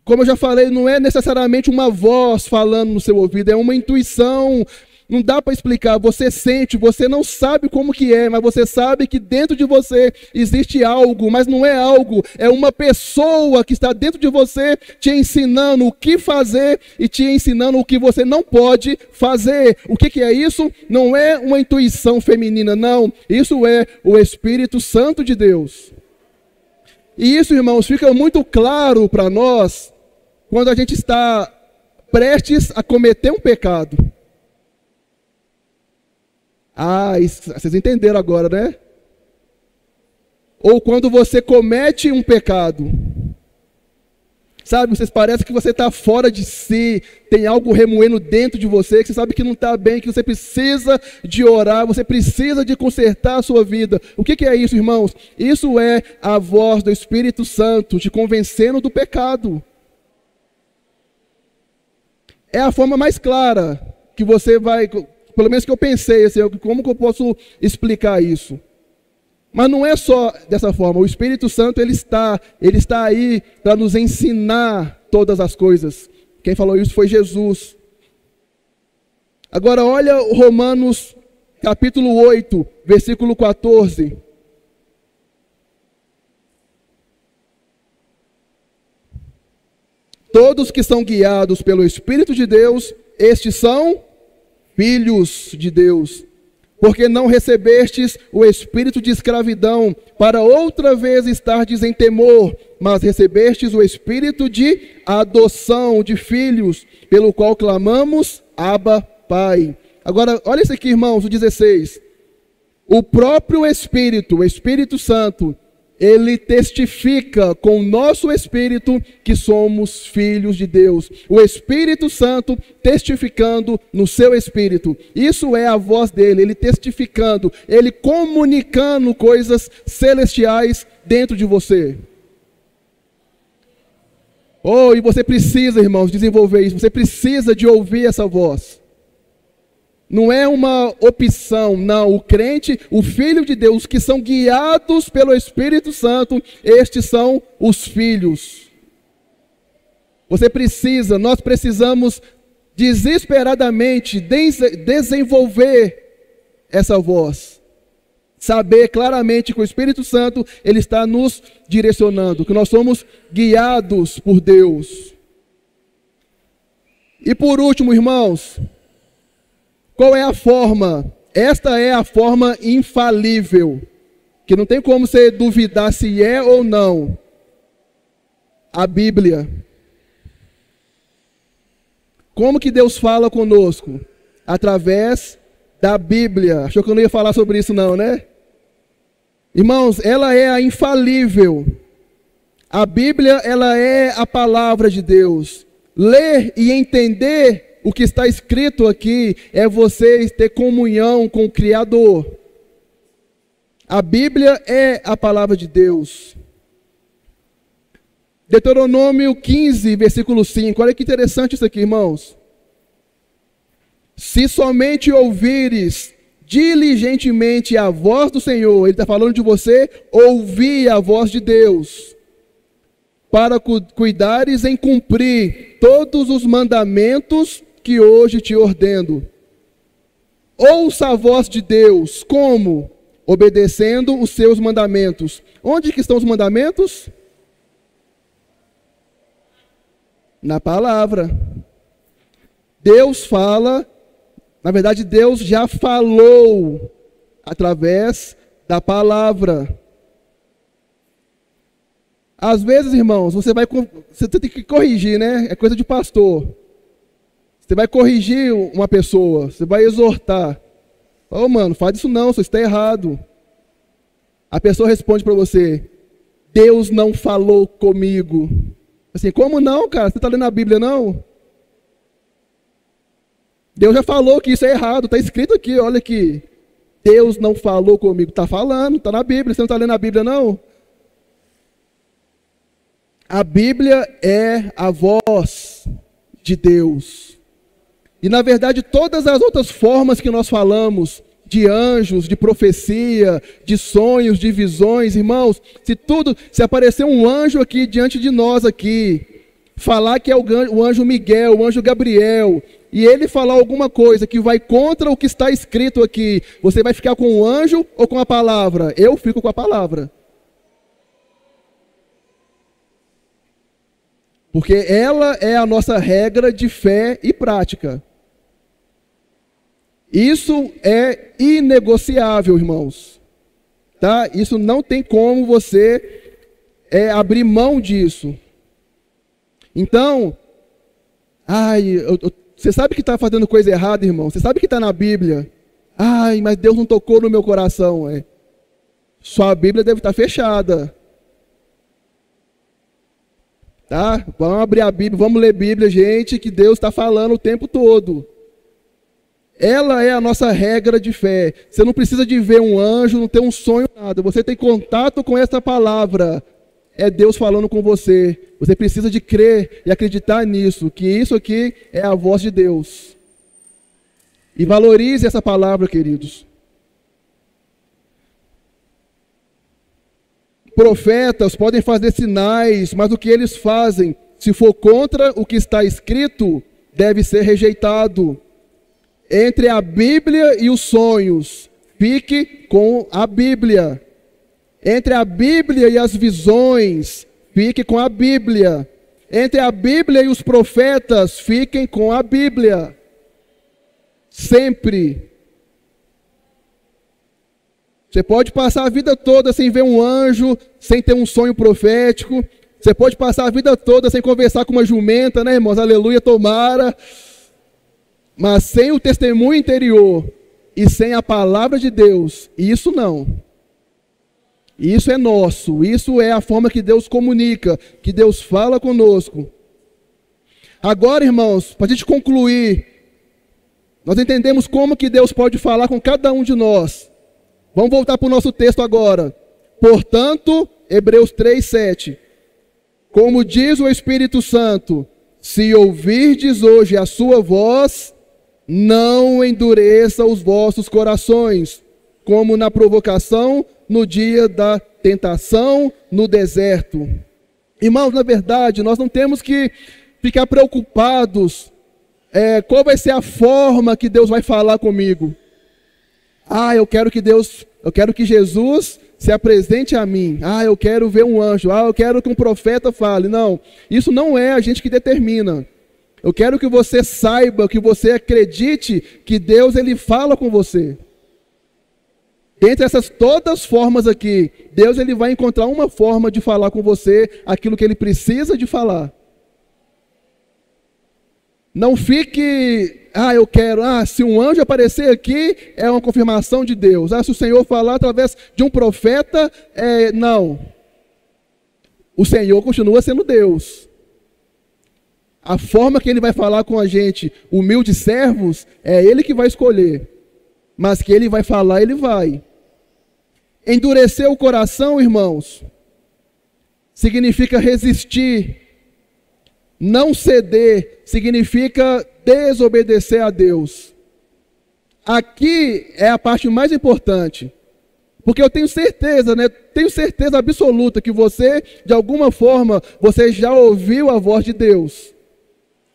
Como eu já falei, não é necessariamente uma voz falando no seu ouvido, é uma intuição. Não dá para explicar, você sente, você não sabe como que é, mas você sabe que dentro de você existe algo, mas não é algo, é uma pessoa que está dentro de você te ensinando o que fazer e te ensinando o que você não pode fazer. O que é isso? Não é uma intuição feminina, não. Isso é o Espírito Santo de Deus. E isso, irmãos, fica muito claro para nós quando a gente está prestes a cometer um pecado. Ah, isso, vocês entenderam agora, né? Ou quando você comete um pecado. Sabe, vocês parecem que você está fora de si, tem algo remoendo dentro de você, que você sabe que não está bem, que você precisa de orar, você precisa de consertar a sua vida. O que é isso, irmãos? Isso é a voz do Espírito Santo te convencendo do pecado. É a forma mais clara que você vai... Pelo menos que eu pensei, assim, como que eu posso explicar isso? Mas não é só dessa forma. O Espírito Santo, ele está aí para nos ensinar todas as coisas. Quem falou isso foi Jesus. Agora olha Romanos capítulo 8, versículo 14. Todos que são guiados pelo Espírito de Deus, estes são filhos de Deus. Porque não recebestes o espírito de escravidão, para outra vez estardes em temor, mas recebestes o espírito de adoção de filhos, pelo qual clamamos, Abba, Pai. Agora, olha isso aqui, irmãos, o 16. O próprio Espírito, o Espírito Santo, ele testifica com o nosso espírito que somos filhos de Deus. O Espírito Santo testificando no seu espírito. Isso é a voz dele, ele testificando, ele comunicando coisas celestiais dentro de você. Oh, e você precisa, irmãos, desenvolver isso. Você precisa de ouvir essa voz. Não é uma opção, não. O crente, o Filho de Deus, que são guiados pelo Espírito Santo, estes são os filhos. Nós precisamos desesperadamente desenvolver essa voz. Saber claramente que o Espírito Santo, ele está nos direcionando, que nós somos guiados por Deus. E por último, irmãos, qual é a forma? Esta é a forma infalível, que não tem como você duvidar se é ou não. A Bíblia. Como que Deus fala conosco? Através da Bíblia. Achou que eu não ia falar sobre isso não, né? Irmãos, ela é a infalível. A Bíblia, ela é a palavra de Deus. Ler e entender o que está escrito aqui é você ter comunhão com o Criador. A Bíblia é a palavra de Deus. Deuteronômio 15, versículo 5. Olha que interessante isso aqui, irmãos. Se somente ouvires diligentemente a voz do Senhor, ele está falando de você ouvir a voz de Deus, para cuidares em cumprir todos os mandamentos que hoje te ordeno. Ouça a voz de Deus, como? Obedecendo os seus mandamentos. Onde que estão os mandamentos? Na palavra. Deus fala, na verdade Deus já falou através da palavra. Às vezes, irmãos, você tem que corrigir, né? É coisa de pastor. Você vai corrigir uma pessoa, você vai exortar. Ô, mano, faz isso não, isso está errado. A pessoa responde para você, Deus não falou comigo. Assim, como não, cara? Você está lendo a Bíblia, não? Deus já falou que isso é errado, está escrito aqui, olha aqui. Deus não falou comigo. Está falando, está na Bíblia. Você não está lendo a Bíblia, não? A Bíblia é a voz de Deus. E na verdade todas as outras formas que nós falamos, de anjos, de profecia, de sonhos, de visões, irmãos, se aparecer um anjo aqui diante de nós aqui, falar que é o anjo Miguel, o anjo Gabriel, e ele falar alguma coisa que vai contra o que está escrito aqui, você vai ficar com o anjo ou com a palavra? Eu fico com a palavra. Porque ela é a nossa regra de fé e prática. Isso é inegociável, irmãos. Tá? Isso não tem como você abrir mão disso. Então, você sabe que está fazendo coisa errada, irmão. Você sabe que está na Bíblia. Mas Deus não tocou no meu coração. Sua Bíblia deve estar fechada. Tá? Vamos abrir a Bíblia, vamos ler Bíblia, gente, que Deus está falando o tempo todo. Ela é a nossa regra de fé. Você não precisa de ver um anjo, não ter um sonho, nada. Você tem contato com essa palavra. É Deus falando com você. Você precisa de crer e acreditar nisso, que isso aqui é a voz de Deus. E valorize essa palavra, queridos. Profetas podem fazer sinais, mas o que eles fazem, se for contra o que está escrito, deve ser rejeitado. Entre a Bíblia e os sonhos, fique com a Bíblia. Entre a Bíblia e as visões, fique com a Bíblia. Entre a Bíblia e os profetas, fiquem com a Bíblia. Sempre. Você pode passar a vida toda sem ver um anjo, sem ter um sonho profético. Você pode passar a vida toda sem conversar com uma jumenta, né, irmãos? Aleluia, tomara. Mas sem o testemunho interior e sem a palavra de Deus, isso não. Isso é nosso, isso é a forma que Deus comunica, que Deus fala conosco. Agora, irmãos, para a gente concluir, nós entendemos como que Deus pode falar com cada um de nós. Vamos voltar para o nosso texto agora. Portanto, Hebreus 3:7. Como diz o Espírito Santo, se ouvirdes hoje a sua voz, não endureça os vossos corações, como na provocação, no dia da tentação, no deserto. Irmãos, na verdade, nós não temos que ficar preocupados qual vai ser a forma que Deus vai falar comigo. Eu quero que Jesus se apresente a mim. Eu quero ver um anjo. Eu quero que um profeta fale. Não, isso não é a gente que determina. Eu quero que você saiba, que você acredite que Deus, ele fala com você. Entre essas todas as formas aqui, Deus, ele vai encontrar uma forma de falar com você aquilo que ele precisa de falar. Não fique, eu quero, se um anjo aparecer aqui, é uma confirmação de Deus. Se o Senhor falar através de um profeta, não. O Senhor continua sendo Deus. A forma que ele vai falar com a gente, humildes servos, é ele que vai escolher. Mas que ele vai falar, ele vai. Endurecer o coração, irmãos, significa resistir. Não ceder significa desobedecer a Deus. Aqui é a parte mais importante. Porque eu tenho certeza, tenho certeza absoluta que você, de alguma forma, você já ouviu a voz de Deus.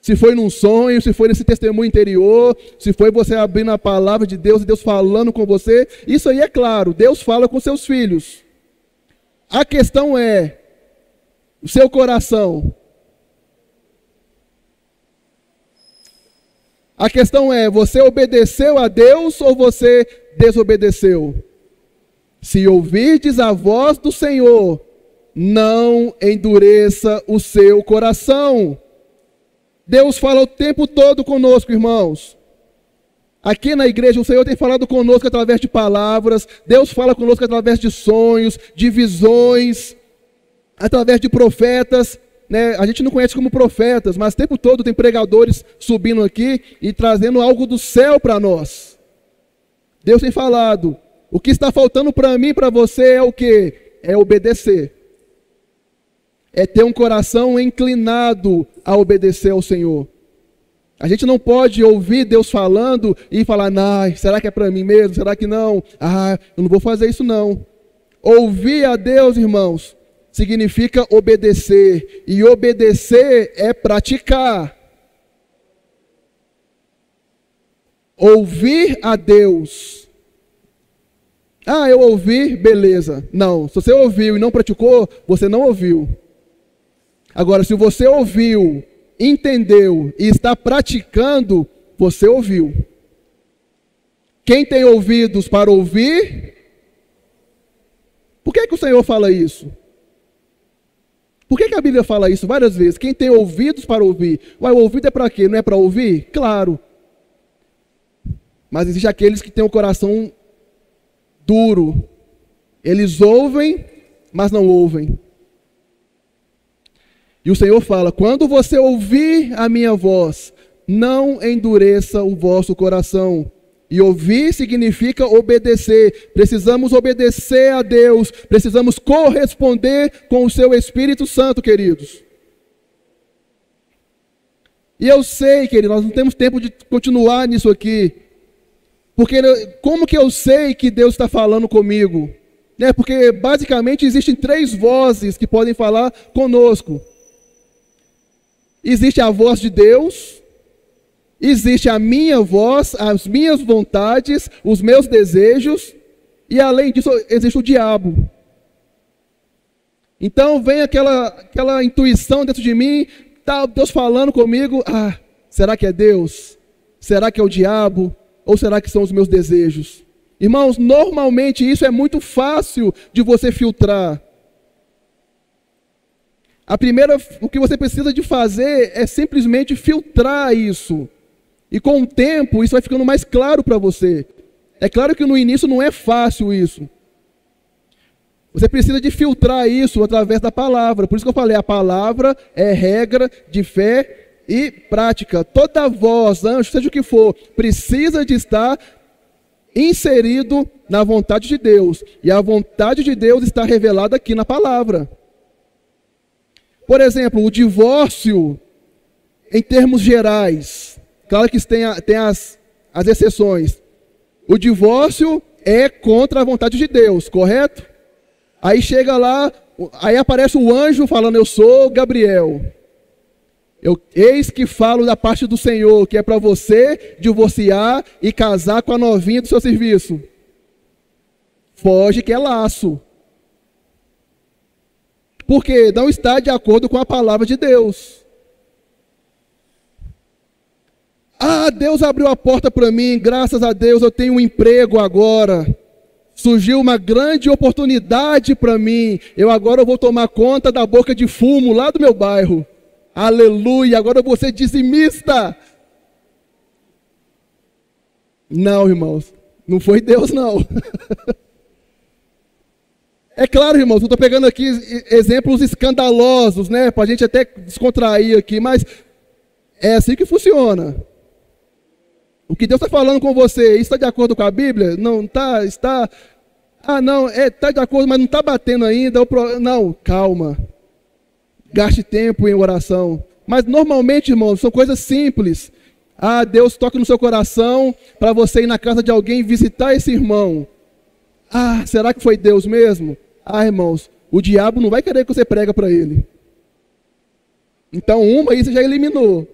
Se foi num sonho, se foi nesse testemunho interior, se foi você abrindo a palavra de Deus e Deus falando com você, isso aí é claro, Deus fala com seus filhos. A questão é, o seu coração. A questão é, você obedeceu a Deus ou você desobedeceu? Se ouvirdes a voz do Senhor, não endureça o seu coração. Deus fala o tempo todo conosco, irmãos. Aqui na igreja, o Senhor tem falado conosco através de palavras. Deus fala conosco através de sonhos, de visões, através de profetas. A gente não conhece como profetas, mas o tempo todo tem pregadores subindo aqui e trazendo algo do céu para nós. Deus tem falado. O que está faltando para mim e para você é o quê? É obedecer. É ter um coração inclinado a obedecer ao Senhor. A gente não pode ouvir Deus falando e falar, será que é para mim mesmo? Será que não? Eu não vou fazer isso não. Ouvir a Deus, irmãos, significa obedecer. E obedecer é praticar. Ouvir a Deus. Eu ouvi, beleza. Não, se você ouviu e não praticou, você não ouviu. Agora, se você ouviu, entendeu e está praticando, você ouviu. Quem tem ouvidos para ouvir? Por que o Senhor fala isso? Por que a Bíblia fala isso várias vezes? Quem tem ouvidos para ouvir? O ouvido é para quê? Não é para ouvir? Claro. Mas existem aqueles que têm o coração duro. Eles ouvem, mas não ouvem. E o Senhor fala, quando você ouvir a minha voz, não endureça o vosso coração. E ouvir significa obedecer. Precisamos obedecer a Deus. Precisamos corresponder com o seu Espírito Santo, queridos. E eu sei, queridos, nós não temos tempo de continuar nisso aqui. Porque como que eu sei que Deus está falando comigo? né? Porque basicamente existem três vozes que podem falar conosco. Existe a voz de Deus, existe a minha voz, as minhas vontades, os meus desejos, e além disso existe o diabo. Então vem aquela intuição dentro de mim, tá Deus falando comigo, será que é Deus? Será que é o diabo? Ou será que são os meus desejos? Irmãos, normalmente isso é muito fácil de você filtrar. O que você precisa de fazer é simplesmente filtrar isso. E com o tempo, isso vai ficando mais claro para você. É claro que no início não é fácil isso. Você precisa de filtrar isso através da palavra. Por isso que eu falei, a palavra é regra de fé e prática. Toda voz, anjo, seja o que for, precisa de estar inserido na vontade de Deus. E a vontade de Deus está revelada aqui na palavra. Por exemplo, o divórcio, em termos gerais, claro que tem as exceções. O divórcio é contra a vontade de Deus, correto? Aí chega lá, aí aparece o anjo falando, eu sou Gabriel. Eis que falo da parte do Senhor, que é para você divorciar e casar com a novinha do seu serviço. Foge que é laço. Porque não está de acordo com a palavra de Deus. Deus abriu a porta para mim, graças a Deus eu tenho um emprego agora. Surgiu uma grande oportunidade para mim. Agora eu vou tomar conta da boca de fumo lá do meu bairro. Aleluia, agora eu vou ser dizimista. Não, irmãos, não foi Deus não. É claro, irmãos, eu estou pegando aqui exemplos escandalosos, né? Para a gente até descontrair aqui, mas é assim que funciona. O que Deus está falando com você, isso está de acordo com a Bíblia? Não está. Não, está de acordo, mas não está batendo ainda. Não, calma. Gaste tempo em oração. Mas normalmente, irmãos, são coisas simples. Deus toca no seu coração para você ir na casa de alguém visitar esse irmão. Será que foi Deus mesmo? Irmãos, o diabo não vai querer que você prega para ele. Então uma aí você já eliminou.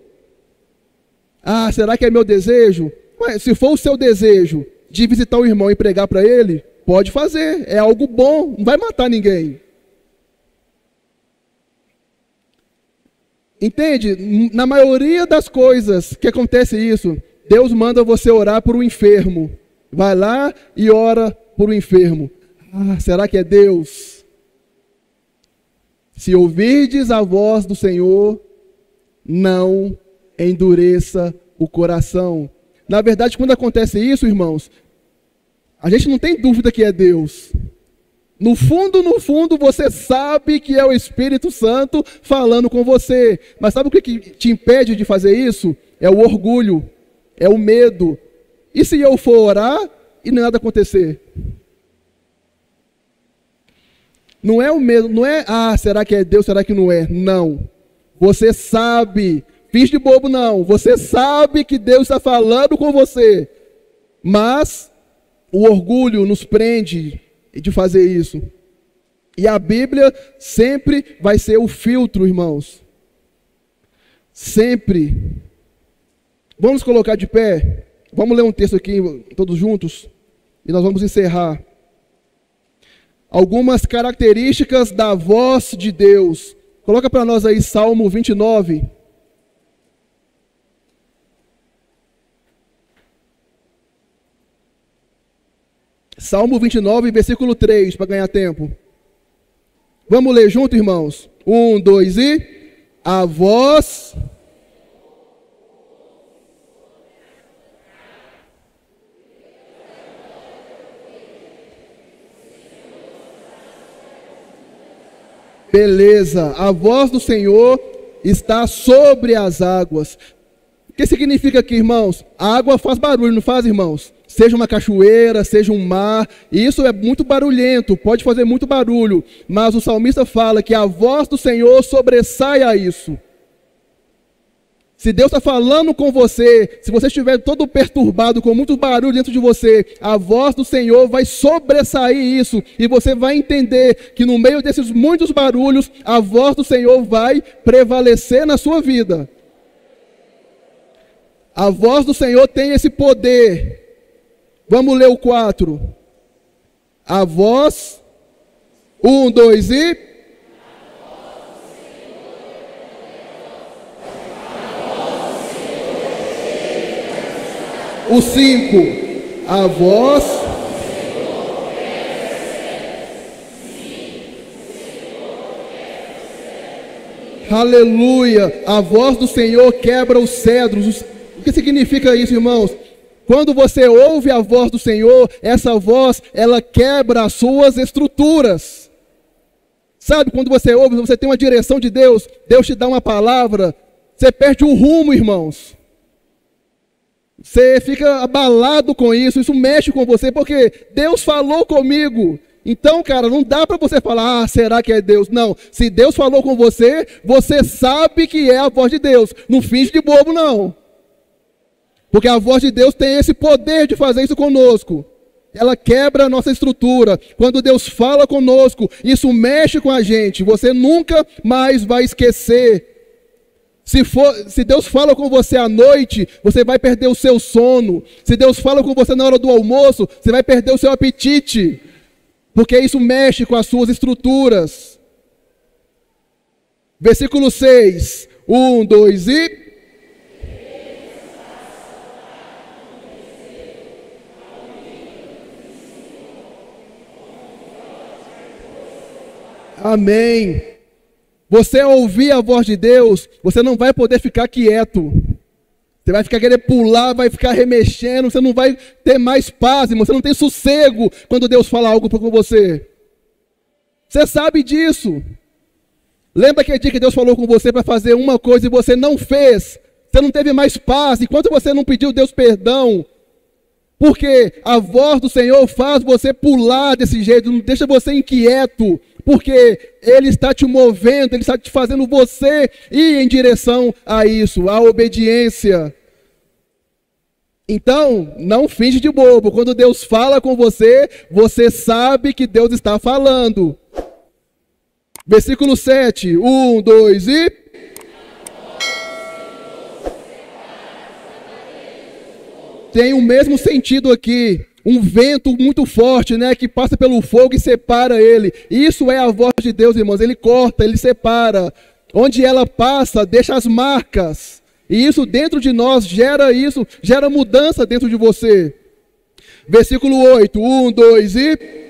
Será que é meu desejo? Mas, se for o seu desejo de visitar o irmão e pregar para ele, pode fazer, é algo bom, não vai matar ninguém. Entende? Na maioria das coisas que acontece isso, Deus manda você orar por um enfermo. Vai lá e ora por um enfermo. Será que é Deus? Se ouvirdes a voz do Senhor, não endureça o coração. Na verdade, quando acontece isso, irmãos, a gente não tem dúvida que é Deus. No fundo, você sabe que é o Espírito Santo falando com você. Mas sabe o que te impede de fazer isso? É o orgulho, é o medo. E se eu for orar e nada acontecer? Não é o medo, não é, será que é Deus, será que não é? Não. Você sabe, fiz de bobo não, você sabe que Deus está falando com você. Mas o orgulho nos prende de fazer isso. E a Bíblia sempre vai ser o filtro, irmãos. Sempre. Vamos colocar de pé? Vamos ler um texto aqui, todos juntos? E nós vamos encerrar. Algumas características da voz de Deus. Coloca para nós aí Salmo 29. Salmo 29, versículo 3, para ganhar tempo. Vamos ler junto, irmãos? 1, 2 e... A voz... Beleza, a voz do Senhor está sobre as águas. O que significa aqui, irmãos? A água faz barulho, não faz, irmãos? Seja uma cachoeira, seja um mar, e isso é muito barulhento, pode fazer muito barulho, mas o salmista fala que a voz do Senhor sobressai a isso. Se Deus está falando com você, se você estiver todo perturbado, com muito barulho dentro de você, a voz do Senhor vai sobressair isso, e você vai entender que no meio desses muitos barulhos, a voz do Senhor vai prevalecer na sua vida. A voz do Senhor tem esse poder. Vamos ler o 4. A voz, 1, 2 e... O 5, a voz. Aleluia, a voz do Senhor quebra os cedros. O que significa isso, irmãos? Quando você ouve a voz do Senhor, essa voz, ela quebra as suas estruturas. Sabe, quando você ouve, você tem uma direção de Deus, Deus te dá uma palavra, você perde o rumo, irmãos. Você fica abalado com isso, isso mexe com você, porque Deus falou comigo. Então, cara, não dá para você falar, será que é Deus? Não, se Deus falou com você, você sabe que é a voz de Deus. Não finge de bobo, não. Porque a voz de Deus tem esse poder de fazer isso conosco. Ela quebra a nossa estrutura. Quando Deus fala conosco, isso mexe com a gente. Você nunca mais vai esquecer. Se Deus fala com você à noite, você vai perder o seu sono. Se Deus fala com você na hora do almoço, você vai perder o seu apetite. Porque isso mexe com as suas estruturas. Versículo 6. 1, 2 e... Amém. Você ouvir a voz de Deus, você não vai poder ficar quieto. Você vai ficar querendo pular, vai ficar remexendo, você não vai ter mais paz, irmão. Você não tem sossego quando Deus fala algo com você. Você sabe disso. Lembra aquele dia que Deus falou com você para fazer uma coisa e você não fez? Você não teve mais paz. Enquanto você não pediu Deus perdão, porque a voz do Senhor faz você pular desse jeito, não deixa você inquieto. Porque Ele está te movendo, Ele está te fazendo você ir em direção a isso, a obediência. Então, não finge de bobo. Quando Deus fala com você, você sabe que Deus está falando. Versículo 7, 1, 2 e... Tem o mesmo sentido aqui. Um vento muito forte, né, que passa pelo fogo e separa ele. Isso é a voz de Deus, irmãos. Ele corta, ele separa. Onde ela passa, deixa as marcas. E isso dentro de nós gera mudança dentro de você. Versículo 8, 1, 2 e...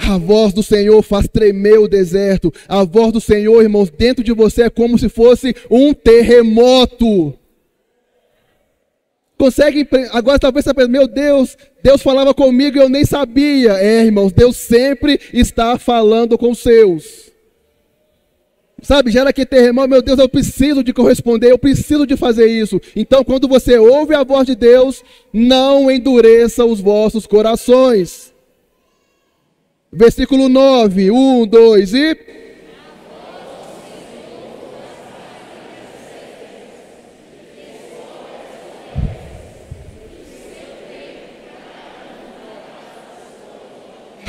A voz do Senhor faz tremer o deserto. A voz do Senhor, irmãos, dentro de você é como se fosse um terremoto. Consegue? Agora talvez você pense, meu Deus, Deus falava comigo e eu nem sabia. É, irmãos, Deus sempre está falando com os seus. Sabe, gera aquele terremoto, meu Deus, eu preciso de corresponder, eu preciso de fazer isso. Então, quando você ouve a voz de Deus, não endureça os vossos corações. Versículo 9, 1, 2 e...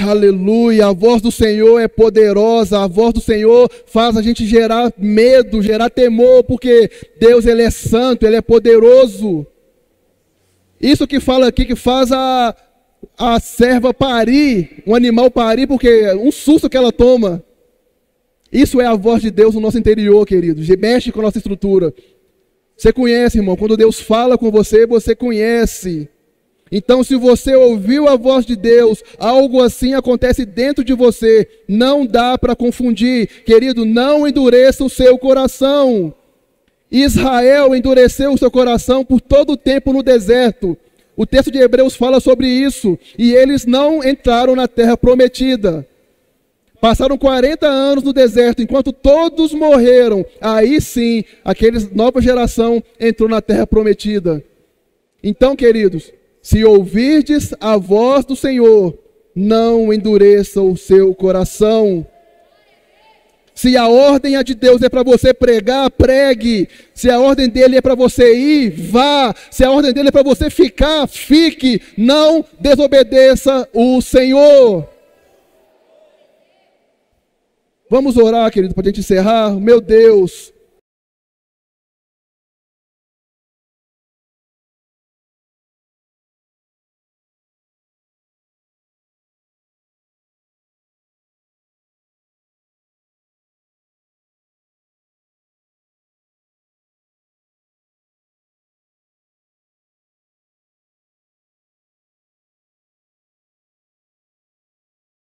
Aleluia, a voz do Senhor é poderosa, a voz do Senhor faz a gente gerar medo, gerar temor, porque Deus, Ele é santo, Ele é poderoso. Isso que fala aqui, que faz a serva parir, um animal parir, porque um susto que ela toma. Isso é a voz de Deus no nosso interior, queridos. Mexe com a nossa estrutura. Você conhece, irmão, quando Deus fala com você, você conhece. Então, se você ouviu a voz de Deus, algo assim acontece dentro de você. Não dá para confundir. Querido, não endureça o seu coração. Israel endureceu o seu coração por todo o tempo no deserto. O texto de Hebreus fala sobre isso. E eles não entraram na terra prometida. Passaram 40 anos no deserto, enquanto todos morreram. Aí sim, aquela nova geração entrou na terra prometida. Então, queridos, se ouvirdes a voz do Senhor, não endureça o seu coração. Se a ordem de Deus é para você pregar, pregue. Se a ordem dele é para você ir, vá. Se a ordem dele é para você ficar, fique. Não desobedeça o Senhor. Vamos orar, querido, para a gente encerrar. Meu Deus,